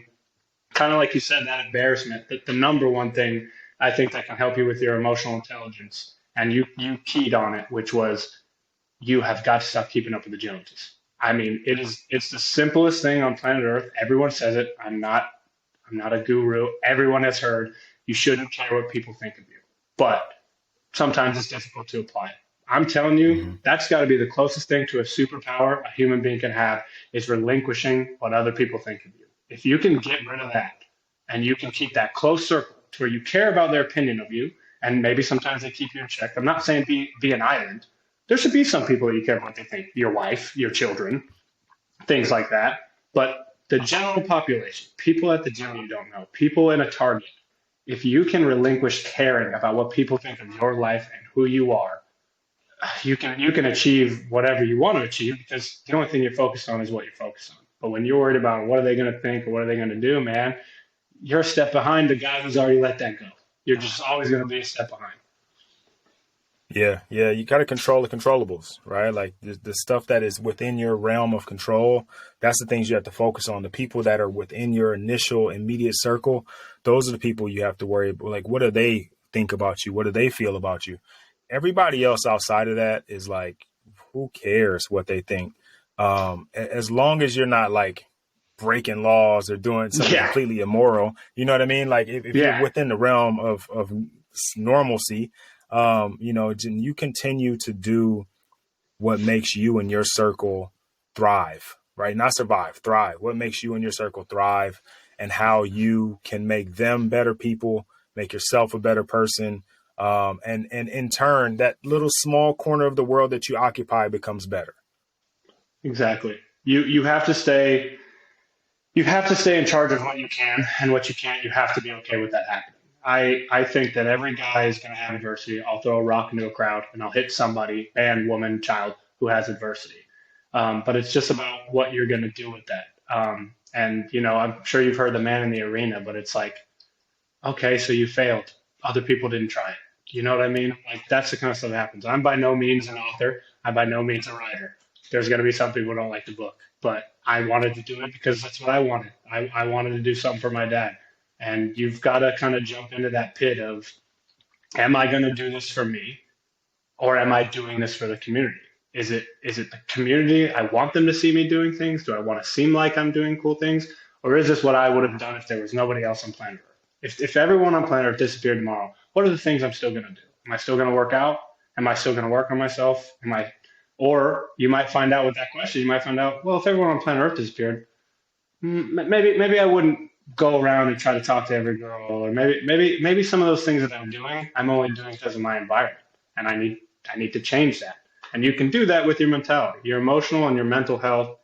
kind of like you said, that embarrassment, the number one thing I think that can help you with your emotional intelligence, and you keyed on it, which was you have got to stop keeping up with the Joneses. I mean, it's the simplest thing on planet Earth. Everyone says it. I'm not I'm not a guru. Everyone has heard you shouldn't care what people think of you. But sometimes it's difficult to apply it. I'm telling you, Mm-hmm. that's got to be the closest thing to a superpower a human being can have is relinquishing what other people think of you. If you can get rid of that and you can keep that close circle to where you care about their opinion of you, and maybe sometimes they keep you in check. I'm not saying be an island. There should be some people that you care about what they think, your wife, your children, things like that. But the general population, people at the gym you don't know, people in a Target, if you can relinquish caring about what people think of your life and who you are, you can achieve whatever you want to achieve because the only thing you're focused on is what you're focused on. But when you're worried about what are they going to think or what are they going to do, man, you're a step behind the guy who's already let that go. You're just always going to be a step behind. Yeah, yeah, you got to control the controllables, right? Like the stuff that is within your realm of control, that's the things you have to focus on. The people that are within your initial immediate circle, those are the people you have to worry about. Like, what do they think about you? What do they feel about you? Everybody else outside of that is like, who cares what they think? As long as you're not like breaking laws or doing something Yeah, completely immoral, you know what I mean? Like if you're yeah, within the realm of normalcy, you continue to do what makes you and your circle thrive, right? Not survive, thrive. What makes you and your circle thrive and how you can make them better people, make yourself a better person. And in turn, that little small corner of the world that you occupy becomes better. exactly. You have to stay in charge of what you can and what you can't. You have to be okay with that happening. I think that every guy is going to have adversity. I'll throw a rock into a crowd and I'll hit somebody, man, woman, child who has adversity. But it's just about what you're going to do with that. And I'm sure you've heard the man in the arena, but it's like, okay, so you failed. Other people didn't try it. You know what I mean? Like that's the kind of stuff that happens. I'm by no means an author. I'm by no means a writer. There's going to be some people who don't like the book, but I wanted to do it because that's what I wanted. I wanted to do something for my dad. And you've got to kind of jump into that pit of, am I going to do this for me or am I doing this for the community? Is it the community? I want them to see me doing things. Do I want to seem like I'm doing cool things? Or is this what I would have done if there was nobody else on planet Earth? If everyone on planet Earth disappeared tomorrow, what are the things I'm still going to do? Am I still going to work out? Am I still going to work on myself? Or you might find out with that question, you might find out, well, if everyone on planet Earth disappeared, maybe I wouldn't go around and try to talk to every girl, or maybe some of those things that I'm only doing because of my environment, and I need to change that. And you can do that with your mentality. Your emotional and your mental health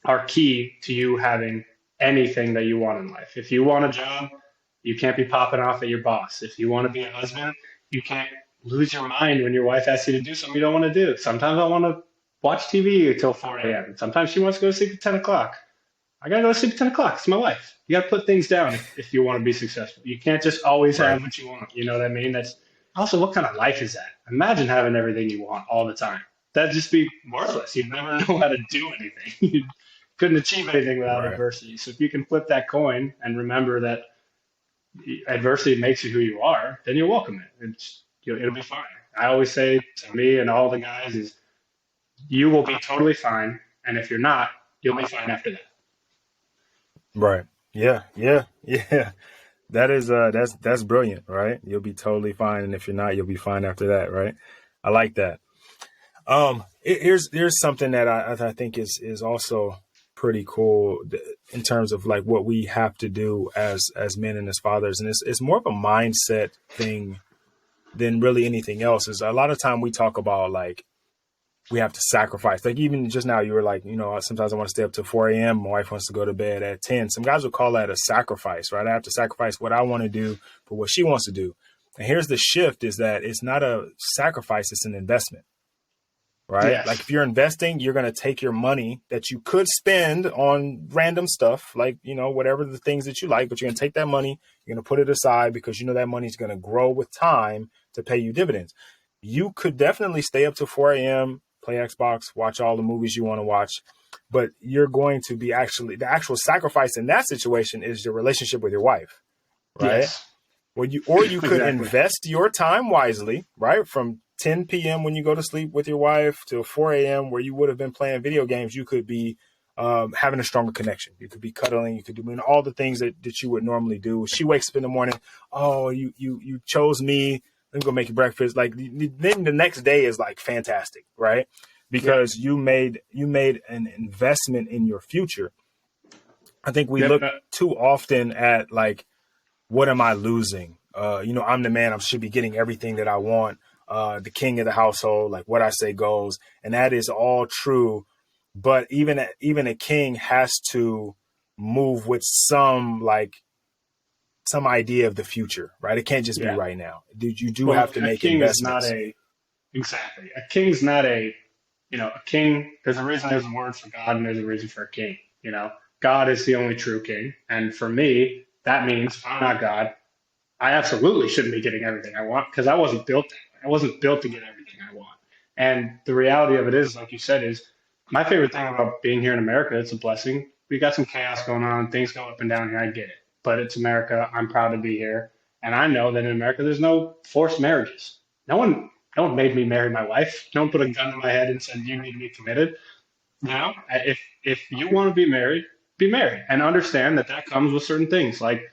are key to you having anything that you want in life. If you want a job, you can't be popping off at your boss. If you want to be a husband, you can't lose your mind when your wife asks you to do something you don't want to do. Sometimes I want to watch TV until 4 a.m. Sometimes she wants to go to sleep at 10 o'clock. I got to go to sleep at 10 o'clock. It's my life. You got to put things down if you want to be successful. You can't just always have what you want. You know what I mean? That's also, what kind of life is that? Imagine having everything you want all the time. That'd just be worthless. You'd never know how to do anything. You couldn't achieve anything without adversity. So if you can flip that coin and remember that adversity makes you who you are, then you'll welcome it. It'll be fine. I always say to me and all the guys is, you will be totally fine. And if you're not, you'll be fine after that. Right. Yeah. Yeah. Yeah. That is that's brilliant, right? You'll be totally fine, and if you're not, you'll be fine after that, right? I like that. Here's something that I think is also pretty cool in terms of like what we have to do as men and as fathers, and it's more of a mindset thing than really anything else. Is a lot of time we talk about like we have to sacrifice. Like even just now, you were like, sometimes I want to stay up till 4 a.m. My wife wants to go to bed at 10. Some guys would call that a sacrifice, right? I have to sacrifice what I want to do for what she wants to do. And here's the shift is that it's not a sacrifice, it's an investment, right? Yes. Like if you're investing, you're going to take your money that you could spend on random stuff, like, whatever the things that you like, but you're going to take that money, you're going to put it aside because that money is going to grow with time to pay you dividends. You could definitely stay up till 4 a.m., play Xbox, watch all the movies you want to watch, but you're going to be the actual sacrifice in that situation is your relationship with your wife, right? Yes. Or you could invest your time wisely, right? From 10 p.m. when you go to sleep with your wife till 4 a.m. where you would have been playing video games, you could be having a stronger connection. You could be cuddling, you could do all the things that you would normally do. She wakes up in the morning, oh, you chose me. Let me go make you breakfast. Like then the next day is like fantastic, right? Yeah. Because you made an investment in your future. I think we Yep. look too often at like, what am I losing? I'm the man. I should be getting everything that I want. The king of the household, like what I say goes, and that is all true. But even a king has to move with some idea of the future, right? It can't just be Yeah. right now. You do Well, have to a make king is not investments. exactly. A king's not a king. There's a reason there's a word for God and there's a reason for a king. God is the only true king. And for me, that means if I'm not God, I absolutely shouldn't be getting everything I want because I wasn't built that way. I wasn't built to get everything I want. And the reality of it is, like you said, is my favorite thing about being here in America, it's a blessing. We got some chaos going on, things go up and down here, I get it. But it's America. I'm proud to be here. And I know that in America there's no forced marriages. No one made me marry my wife. No one put a gun to my head and said you need to be committed. Now, if you want to be married and understand that that comes with certain things. Like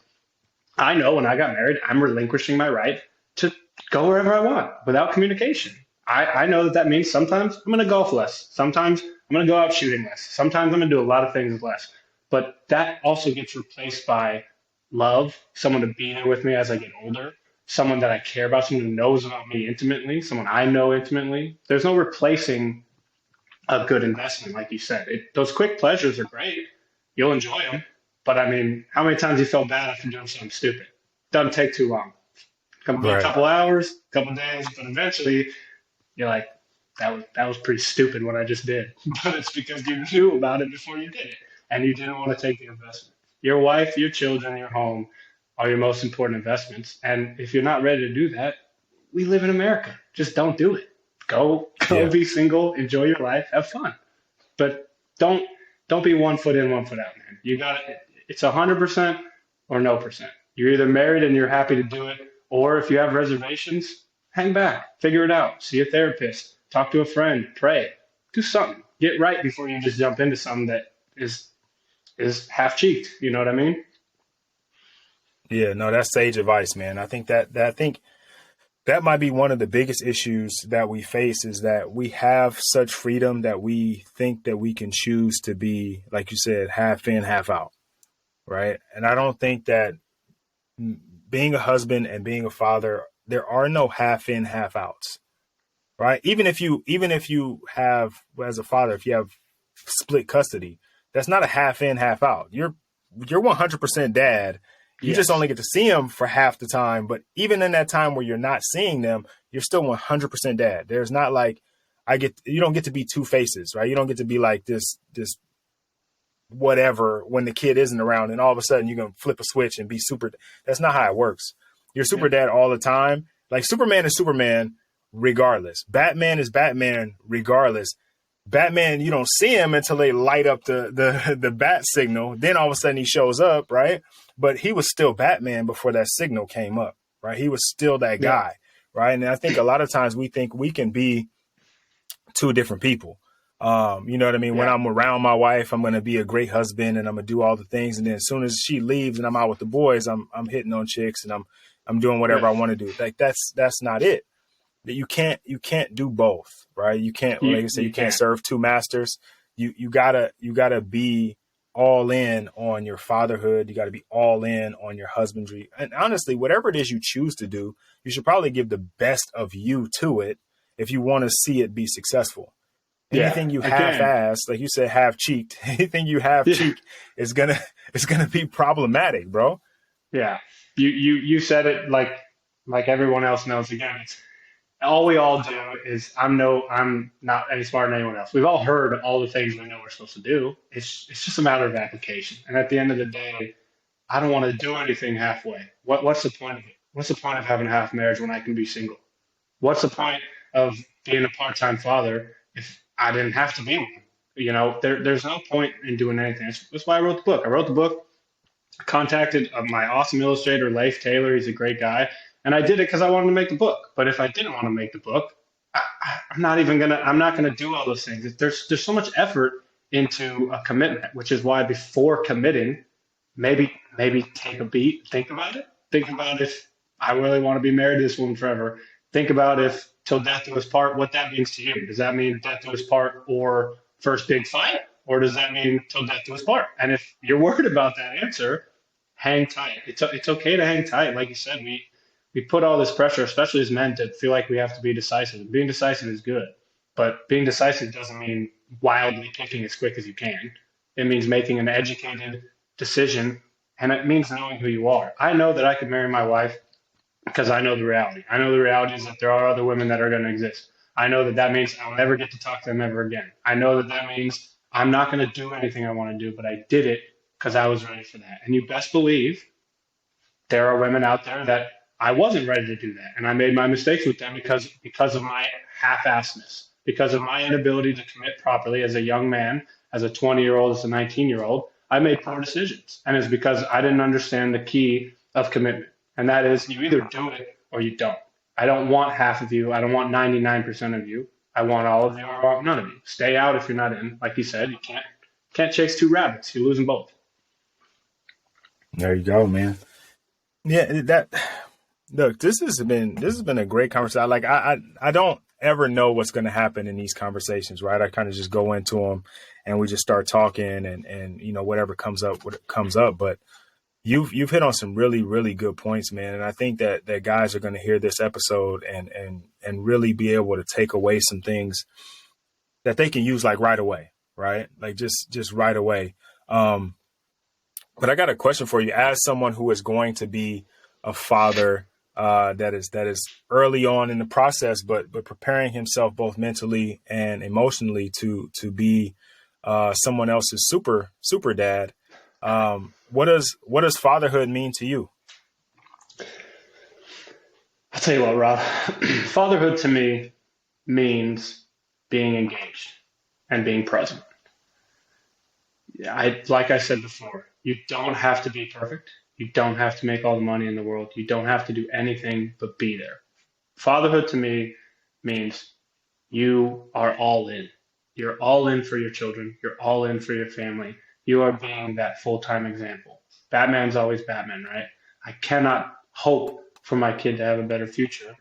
I know when I got married, I'm relinquishing my right to go wherever I want without communication. I know that means sometimes I'm going to golf less. Sometimes I'm going to go out shooting less. Sometimes I'm going to do a lot of things less. But that also gets replaced by love, someone to be there with me as I get older, someone that I care about, someone who knows about me intimately, someone I know intimately. There's no replacing a good investment, like you said. Those quick pleasures are great. You'll enjoy them. But I mean, how many times you felt bad after doing something stupid? Doesn't take too long. Can be a Right. couple hours, a couple days, but eventually you're like, that was pretty stupid what I just did. But it's because you knew about it before you did it, and you didn't want to take the investment. Your wife, your children, your home are your most important investments. And if you're not ready to do that, we live in America. Just don't do it. Go Yeah. be single, enjoy your life, have fun. But don't don't be 1 foot in, 1 foot out, man. You got it's 100% or no percent. You're either married and you're happy to do it, or if you have reservations, hang back, figure it out, see a therapist, talk to a friend, pray, do something, get right before you just jump into something that is half cheeked. You know what I mean? Yeah, no, that's sage advice, man. I think that might be one of the biggest issues that we face is that we have such freedom that we think that we can choose to be, like you said, half in, half out. Right. And I don't think that being a husband and being a father, there are no half in, half outs. Right. Even if you have, as a father, if you have split custody, that's not a half in, half out. You're 100% dad. You just Yes. only get to see them for half the time. But even in that time where you're not seeing them, you're still 100% dad. There's not like you don't get to be two faces, right? You don't get to be like this whatever when the kid isn't around and all of a sudden you're going to flip a switch and be super. That's not how it works. You're super Yeah. dad all the time. Like Superman is Superman regardless. Batman is Batman regardless. Batman, you don't see him until they light up the bat signal. Then all of a sudden he shows up, right? But he was still Batman before that signal came up, right? He was still that Yeah. guy, right? And I think a lot of times we think we can be two different people. You know what I mean? When Yeah. I'm around my wife, I'm going to be a great husband and I'm going to do all the things. And then as soon as she leaves and I'm out with the boys, I'm hitting on chicks and I'm doing whatever Yeah. I want to do. Like that's not it. That you can't do both, right? You can't, like you said, You you can't can't. serve two masters. You gotta be all in on your fatherhood. You got to be all in on your husbandry. And honestly, whatever it is you choose to do, you should probably give the best of you to it if you want to see it be successful. Yeah. Anything you Again. half-assed, like you said, half-cheeked, anything you Yeah. half-cheek is gonna be problematic, bro. Yeah. You said it like everyone else knows. Again, it's all we all do is I'm not any smarter than anyone else. We've all heard all the things we know we're supposed to do. It's just a matter of application. And at the end of the day, I don't want to do anything halfway. What's the point of it? What's the point of having a half marriage when I can be single? What's the point of being a part-time father if I didn't have to be one? There's no point in doing anything. That's why I wrote the book. I wrote the book, contacted my awesome illustrator, Leif Taylor. He's a great guy. And I did it because I wanted to make the book. But if I didn't want to make the book, I'm not going to do all those things. There's so much effort into a commitment, which is why before committing, maybe take a beat, think about it. Think about if I really want to be married to this woman forever. Think about if till death do us part, what that means to you. Does that mean death do us part or first big fight? Or does that mean till death do us part? And if you're worried about that answer, hang tight. It's okay to hang tight. Like you said, we put all this pressure, especially as men, to feel like we have to be decisive. Being decisive is good, but being decisive doesn't mean wildly picking as quick as you can. It means making an educated decision, and it means knowing who you are. I know that I could marry my wife because I know the reality. I know the reality is that there are other women that are going to exist. I know that that means I'll never get to talk to them ever again. I know that that means I'm not going to do anything I want to do, but I did it because I was ready for that. And you best believe there are women out there that I wasn't ready to do that, and I made my mistakes with them because of my half-assedness, because of my inability to commit properly as a young man, as a 20-year-old, as a 19-year-old. I made poor decisions, and it's because I didn't understand the key of commitment, and that is you either do it or you don't. I don't want half of you. I don't want 99% of you. I want all of you. I want none of you. Stay out if you're not in. Like you said, you can't chase two rabbits. You lose them both. There you go, man. Yeah, look, this has been a great conversation. Like I don't ever know what's going to happen in these conversations, right? I kind of just go into them and we just start talking and whatever comes up, But you've hit on some really, really good points, man. And I think that guys are going to hear this episode and really be able to take away some things that they can use like right away, right? Like just right away. But I got a question for you as someone who is going to be a father that is early on in the process, but preparing himself both mentally and emotionally to be someone else's super dad. What does fatherhood mean to you? I'll tell you what, Rob. Fatherhood to me means being engaged and being present. Like I said before, you don't have to be perfect. You don't have to make all the money in the world. You don't have to do anything but be there. Fatherhood to me means you are all in. You're all in for your children. You're all in for your family. You are being that full-time example. Batman's always Batman, right? I cannot hope for my kid to have a better future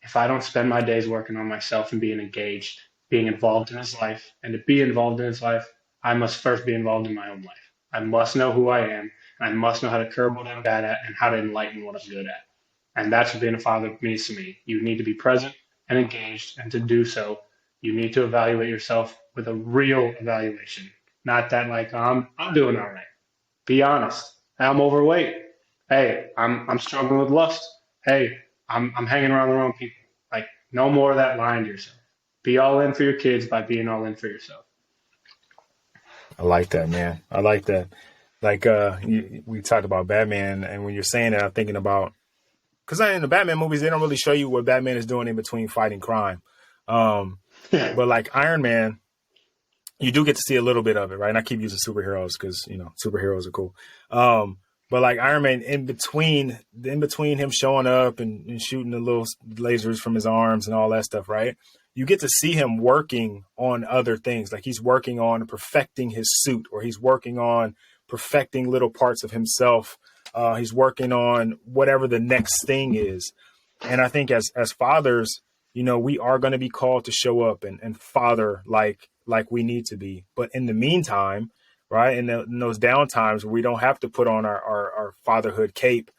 if I don't spend my days working on myself and being engaged, being involved in his life. And to be involved in his life, I must first be involved in my own life. I must know who I am, and I must know how to curb what I'm bad at and how to enlighten what I'm good at. And that's what being a father means to me. You need to be present and engaged, and to do so, you need to evaluate yourself with a real evaluation. Not that like I'm doing all right. Be honest. I'm overweight. Hey, I'm struggling with lust. Hey, I'm hanging around the wrong people. Like no more of that lying to yourself. Be all in for your kids by being all in for yourself. I like that, man. I like that. Like we talked about Batman, and when you're saying that, I'm thinking about because in the Batman movies they don't really show you what Batman is doing in between fighting crime. But like Iron Man, you do get to see a little bit of it, right? And I keep using superheroes because superheroes are cool. But like Iron Man, in between him showing up and shooting the little lasers from his arms and all that stuff, right? You get to see him working on other things. Like he's working on perfecting his suit, or he's working on perfecting little parts of himself. He's working on whatever the next thing is. And I think as fathers, we are going to be called to show up and father like we need to be. But in the meantime, right, in those down times where we don't have to put on our fatherhood cape,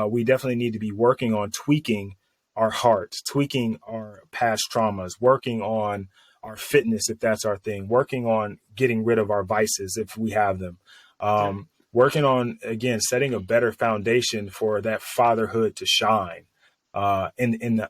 we definitely need to be working on tweaking our hearts, tweaking our past traumas, working on our fitness if that's our thing, working on getting rid of our vices if we have them, working on, again, setting a better foundation for that fatherhood to shine. In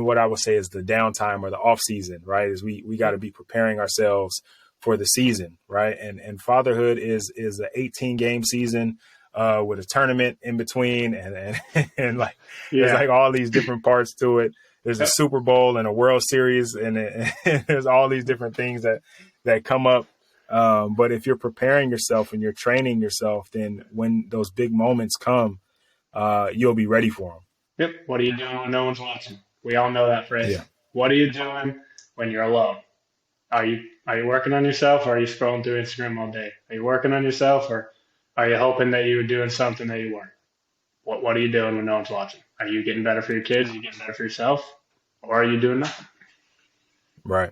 what I would say is the downtime or the off season, right? Is we got to be preparing ourselves for the season, right? And fatherhood is an 18 game season with a tournament in between, and like there's like all these different parts to it. There's a Super Bowl and a World Series, and there's all these different things that come up. But if you're preparing yourself and you're training yourself, then when those big moments come, you'll be ready for them. Yep. What are you doing when no one's watching? We all know that phrase. Yeah. What are you doing when you're alone? Are you working on yourself, or are you scrolling through Instagram all day? Are you working on yourself, or are you hoping that you were doing something that you weren't? What are you doing when no one's watching? Are you getting better for your kids? Are you getting better for yourself? Or are you doing nothing? Right.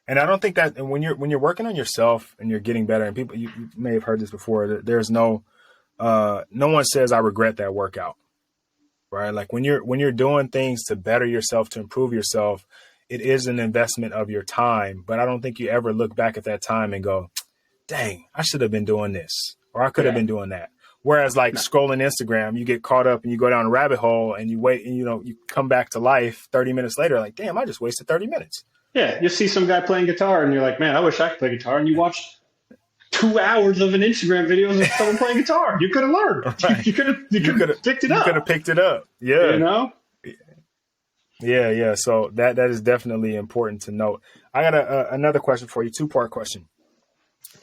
And I don't think that when you're working on yourself and you're getting better, and people, you may have heard this before, there's no one says I regret that workout, right? Like when you're doing things to better yourself, to improve yourself, it is an investment of your time. But I don't think you ever look back at that time and go, dang, I should have been doing this, or I could have Yeah. been doing that. Whereas like No. scrolling Instagram, you get caught up and you go down a rabbit hole and you wait and you come back to life 30 minutes later, like, damn, I just wasted 30 minutes. Yeah, you see some guy playing guitar and you're like, man, I wish I could play guitar. And you watch 2 hours of an Instagram video of someone playing guitar. You could have learned. Right. You could have picked it You up. could have picked it up. Yeah. You know? Yeah. Yeah. So that is definitely important to note. I got another question for you, two-part question.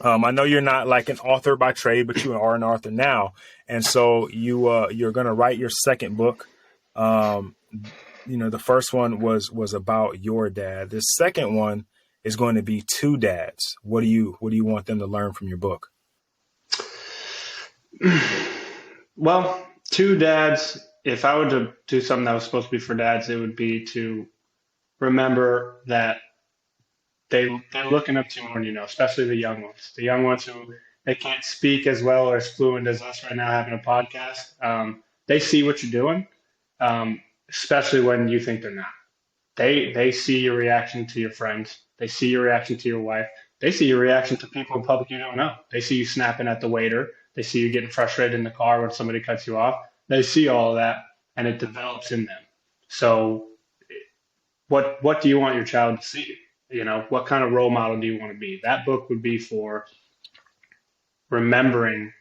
I know you're not like an author by trade, but you are an author now. And so you're going to write your second book. The first one was about your dad. The second one is going to be two dads. What do you want them to learn from your book? Well, two dads, if I were to do something that was supposed to be for dads, it would be to remember that they're looking up to you more than you know, especially the young ones. The young ones who they can't speak as well or as fluent as us right now having a podcast. They see what you're doing, especially when you think they're not. They see your reaction to your friends. They see your reaction to your wife. They see your reaction to people in public you don't know. They see you snapping at the waiter. They see you getting frustrated in the car when somebody cuts you off. They see all of that, and it develops in them. So what do you want your child to see? What kind of role model do you want to be? That book would be for remembering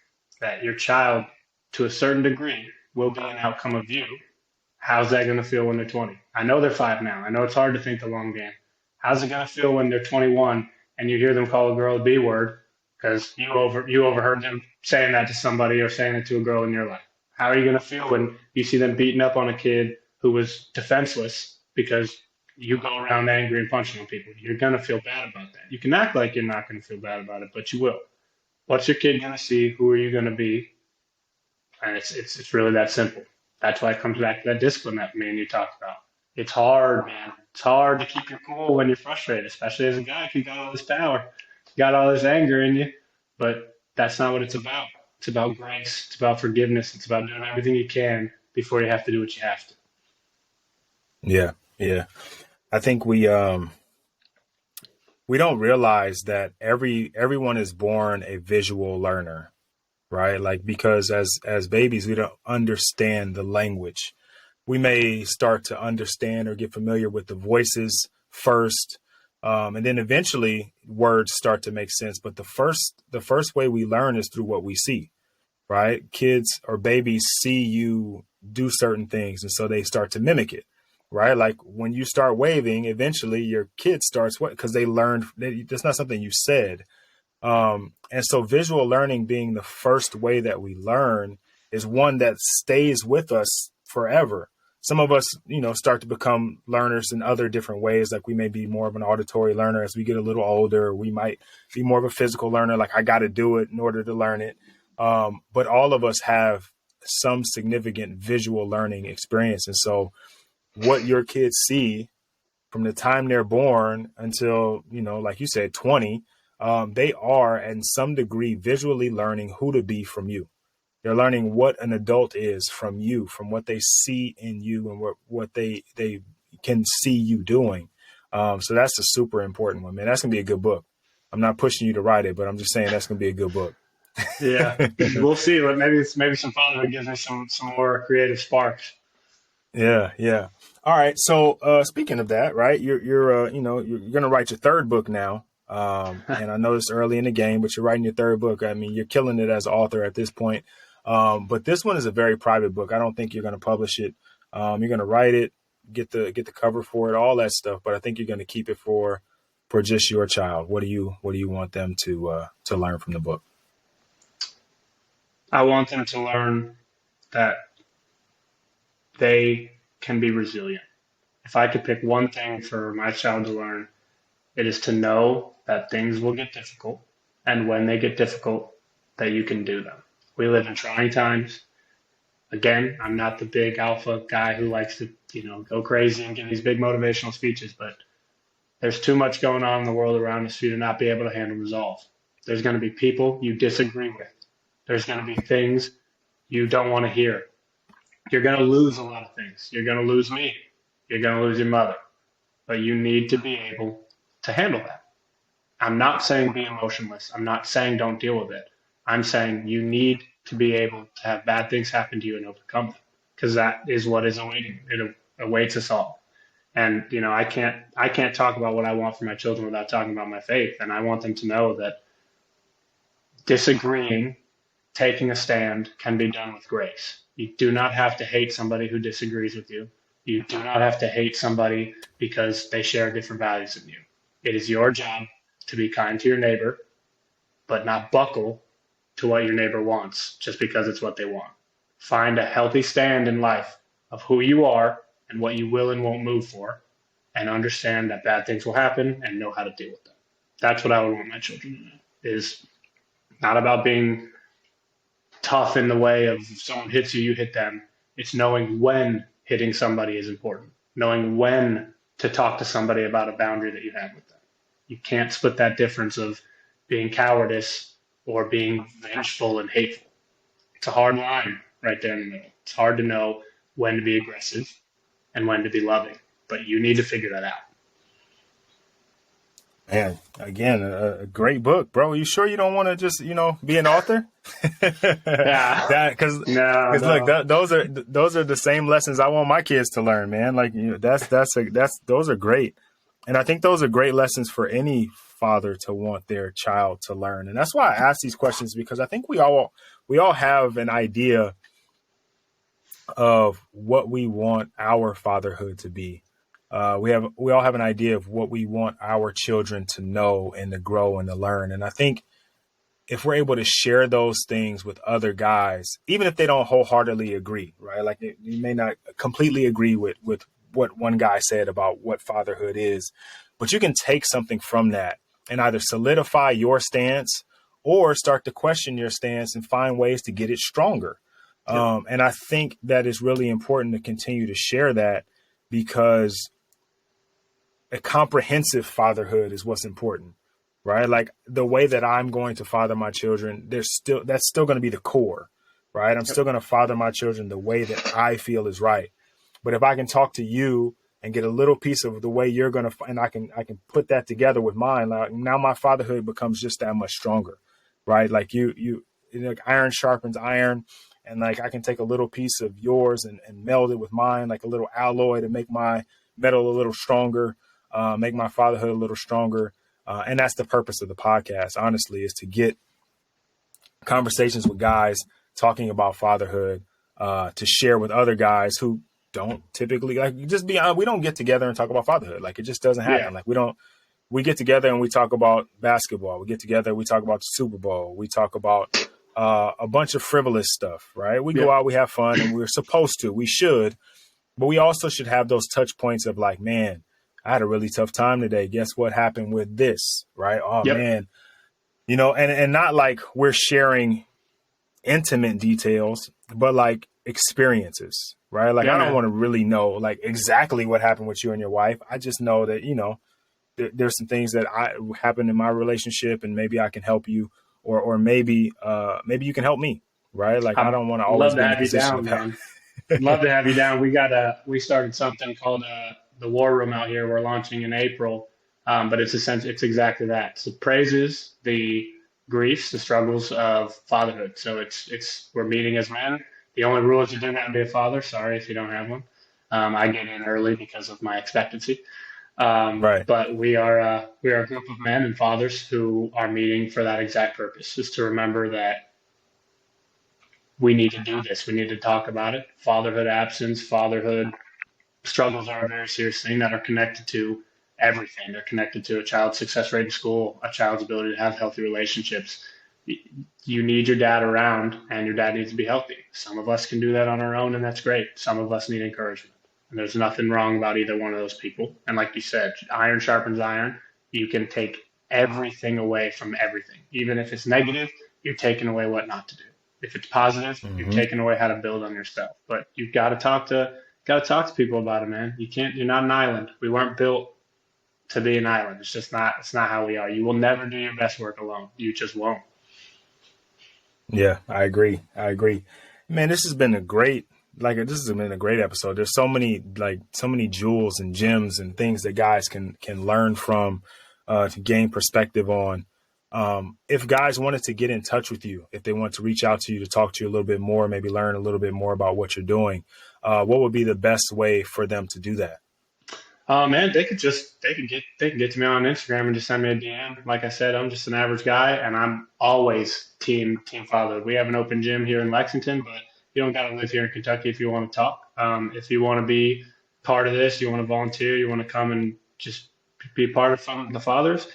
that your child, to a certain degree, will be an outcome of you. How's that going to feel when they're 20? I know they're 5 now. I know it's hard to think the long game. How's it going to feel when they're 21 and you hear them call a girl a B word because you overheard them saying that to somebody or saying it to a girl in your life? How are you going to feel when you see them beating up on a kid who was defenseless because you go around angry and punching on people? You're going to feel bad about that. You can act like you're not going to feel bad about it, but you will. What's your kid going to see? Who are you going to be? And it's really that simple. That's why it comes back to that discipline that me and you talked about. It's hard, man. It's hard to keep your cool when you're frustrated, especially as a guy who got all this power, got all this anger in you. But that's not what it's about. It's about grace. It's about forgiveness. It's about doing everything you can before you have to do what you have to. Yeah. Yeah. I think we don't realize that everyone is born a visual learner, right? Like, because as babies, we don't understand the language. We may start to understand or get familiar with the voices first, and then eventually words start to make sense. But the first way we learn is through what we see, right? Kids or babies see you do certain things, and so they start to mimic it, right? Like when you start waving, eventually your kid starts what, because they learned that's not something you said. And so visual learning being the first way that we learn is one that stays with us forever. Some of us, start to become learners in other different ways. Like we may be more of an auditory learner as we get a little older. We might be more of a physical learner. Like I got to do it in order to learn it. But all of us have some significant visual learning experience. And so what your kids see from the time they're born until, like you said, 20, they are in some degree visually learning who to be from you. They're learning what an adult is from you, from what they see in you and what they can see you doing. So that's a super important one, man. That's going to be a good book. I'm not pushing you to write it, but I'm just saying that's going to be a good book. Yeah, we'll see. Maybe some fatherhood gives me some more creative sparks. Yeah, yeah. All right. So speaking of that, right? You're going to write your third book now. And I know it's early in the game, but you're writing your third book. I mean, you're killing it as an author at this point. But this one is a very private book. I don't think you're going to publish it. You're going to write it, get the cover for it, all that stuff. But I think you're going to keep it for just your child. What do you want them to learn from the book? I want them to learn that they can be resilient. If I could pick one thing for my child to learn, it is to know that things will get difficult, and when they get difficult, that you can do them. We live in trying times. Again, I'm not the big alpha guy who likes to, go crazy and give these big motivational speeches, but there's too much going on in the world around us for you to not be able to handle resolve. There's going to be people you disagree with. There's going to be things you don't want to hear. You're going to lose a lot of things. You're going to lose me. You're going to lose your mother. But you need to be able to handle that. I'm not saying be emotionless. I'm not saying don't deal with it. I'm saying you need to be able to have bad things happen to you and overcome them, because that is what is awaiting. It awaits us all. And I can't talk about what I want for my children without talking about my faith. And I want them to know that disagreeing, taking a stand, can be done with grace. You do not have to hate somebody who disagrees with you. You do not have to hate somebody because they share different values than you. It is your job to be kind to your neighbor, but not buckle to what your neighbor wants just because it's what they want. Find a healthy stand in life of who you are and what you will and won't move for, and understand that bad things will happen and know how to deal with them. That's what I would want my children to know. Is not about being tough in the way of if someone hits you, you hit them. It's knowing when hitting somebody is important, knowing when to talk to somebody about a boundary that you have with them. You can't split that difference of being cowardice or being vengeful and hateful. It's a hard line right there in the middle. It's hard to know when to be aggressive and when to be loving, but you need to figure that out. Man, again, a great book, bro. You sure you don't want to just, be an author? Yeah. Because No. look, those are the same lessons I want my kids to learn, man. Like, those are great. And I think those are great lessons for any father to want their child to learn. And that's why I ask these questions, because I think we all have an idea of what we want our fatherhood to be. We all have an idea of what we want our children to know and to grow and to learn. And I think if we're able to share those things with other guys, even if they don't wholeheartedly agree, right? Like you may not completely agree with what one guy said about what fatherhood is, but you can take something from that and either solidify your stance or start to question your stance and find ways to get it stronger. Yeah. And I think that is really important to continue to share that, because a comprehensive fatherhood is what's important, right? Like the way that I'm going to father my children, that's still going to be the core, right? I'm still going to father my children the way that I feel is right. But if I can talk to you and get a little piece of the way you're going to, and I can put that together with mine, like now my fatherhood becomes just that much stronger, right? Like you like iron sharpens iron, and like I can take a little piece of yours and meld it with mine, like a little alloy to make my metal a little stronger. Make my fatherhood a little stronger. And that's the purpose of the podcast, honestly, is to get conversations with guys talking about fatherhood, to share with other guys who don't typically we don't get together and talk about fatherhood. Like it just doesn't happen. Yeah. Like we get together and we talk about basketball. We get together, we talk about the Super Bowl. We talk about a bunch of frivolous stuff, right? We go out, we have fun, and we're supposed to, we should, but we also should have those touch points of like, man, I had a really tough time today. Guess what happened with this, right? Oh man, and not like we're sharing intimate details, but like experiences, right? Like I don't want to really know like exactly what happened with you and your wife. I just know that, there's some things that happened in my relationship, and maybe I can help you, or maybe you can help me, right? Like I don't want to always love to have you down, man. Love to have you down. We started something called the War Room out here. We're launching in April, but it's exactly that. So praises the griefs, the struggles of fatherhood. So we're meeting as men. The only rule is you do not be a father. Sorry if you don't have one. I get in early because of my expectancy. Right. But we are a group of men and fathers who are meeting for that exact purpose, is to remember that we need to do this. We need to talk about it. Fatherhood absence, fatherhood struggles are a very serious thing that are connected to everything. They're connected to a child's success rate in school, a child's ability to have healthy relationships. You need your dad around, and your dad needs to be healthy. Some of us can do that on our own, and that's great. Some of us need encouragement. And there's nothing wrong about either one of those people. And like you said, iron sharpens iron. You can take everything away from everything. Even if it's negative, you're taking away what not to do. If it's positive, you're Hmm. taking away how to build on yourself. But you've got to talk to people about it, man. You can't. You're not an island. We weren't built to be an island. It's just not. It's not how we are. You will never do your best work alone. You just won't. Yeah, I agree. I agree. Man, this has been a great, this has been a great episode. There's so many jewels and gems and things that guys can learn from, to gain perspective on. If guys wanted to get in touch with you, if they want to reach out to you to talk to you a little bit more, maybe learn a little bit more about what you're doing, what would be the best way for them to do that? Man, they can get to me on Instagram and just send me a DM. Like I said, I'm just an average guy, and I'm always team father. We have an open gym here in Lexington, but you don't got to live here in Kentucky if you want to talk. If you want to be part of this, you want to volunteer, you want to come and just be part of the fathers.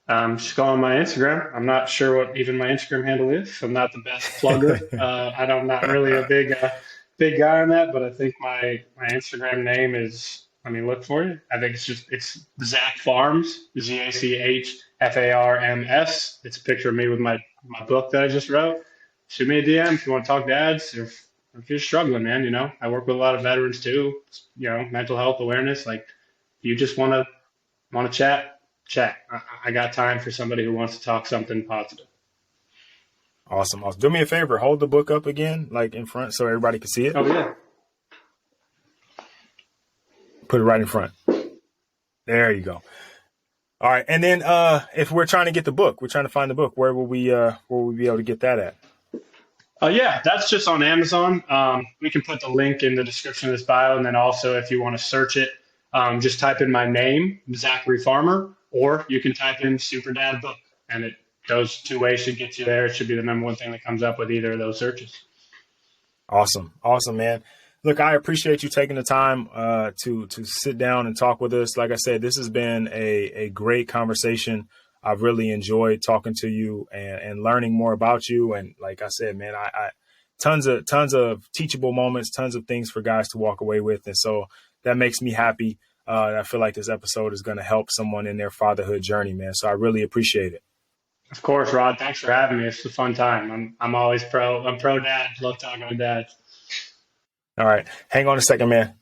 Just go on my Instagram. I'm not sure what even my Instagram handle is. I'm not the best plugger. I'm not really a big guy on that, but I think my Instagram name is. Let me look for you. I think it's Zach Farms, ZACHFARMS. It's a picture of me with my book that I just wrote. Shoot me a DM if you want to talk dads. If you're struggling, man, I work with a lot of veterans too. Mental health awareness. Like, you just want to chat, chat. I got time for somebody who wants to talk something positive. Awesome. Awesome. Do me a favor. Hold the book up again, like in front so everybody can see it. Oh yeah. Put it right in front. There you go. All right. And then if we're trying to get the book, we're trying to find the book, where will we be able to get that at? Yeah, that's just on Amazon. We can put the link in the description of this bio, and then also if you want to search it, just type in my name, Zachary Farmer, or you can type in Superdad book, and those two ways should get you there. It should be the number one thing that comes up with either of those searches. Awesome. Awesome, man. Look, I appreciate you taking the time to sit down and talk with us. Like I said, this has been a great conversation. I've really enjoyed talking to you and learning more about you. And like I said, man, I tons of teachable moments, tons of things for guys to walk away with. And so that makes me happy. I feel like this episode is going to help someone in their fatherhood journey, man. So I really appreciate it. Of course, Rod. Thanks for having me. It's a fun time. I'm always pro. I'm pro dad. Love talking to dads. All right. Hang on a second, man.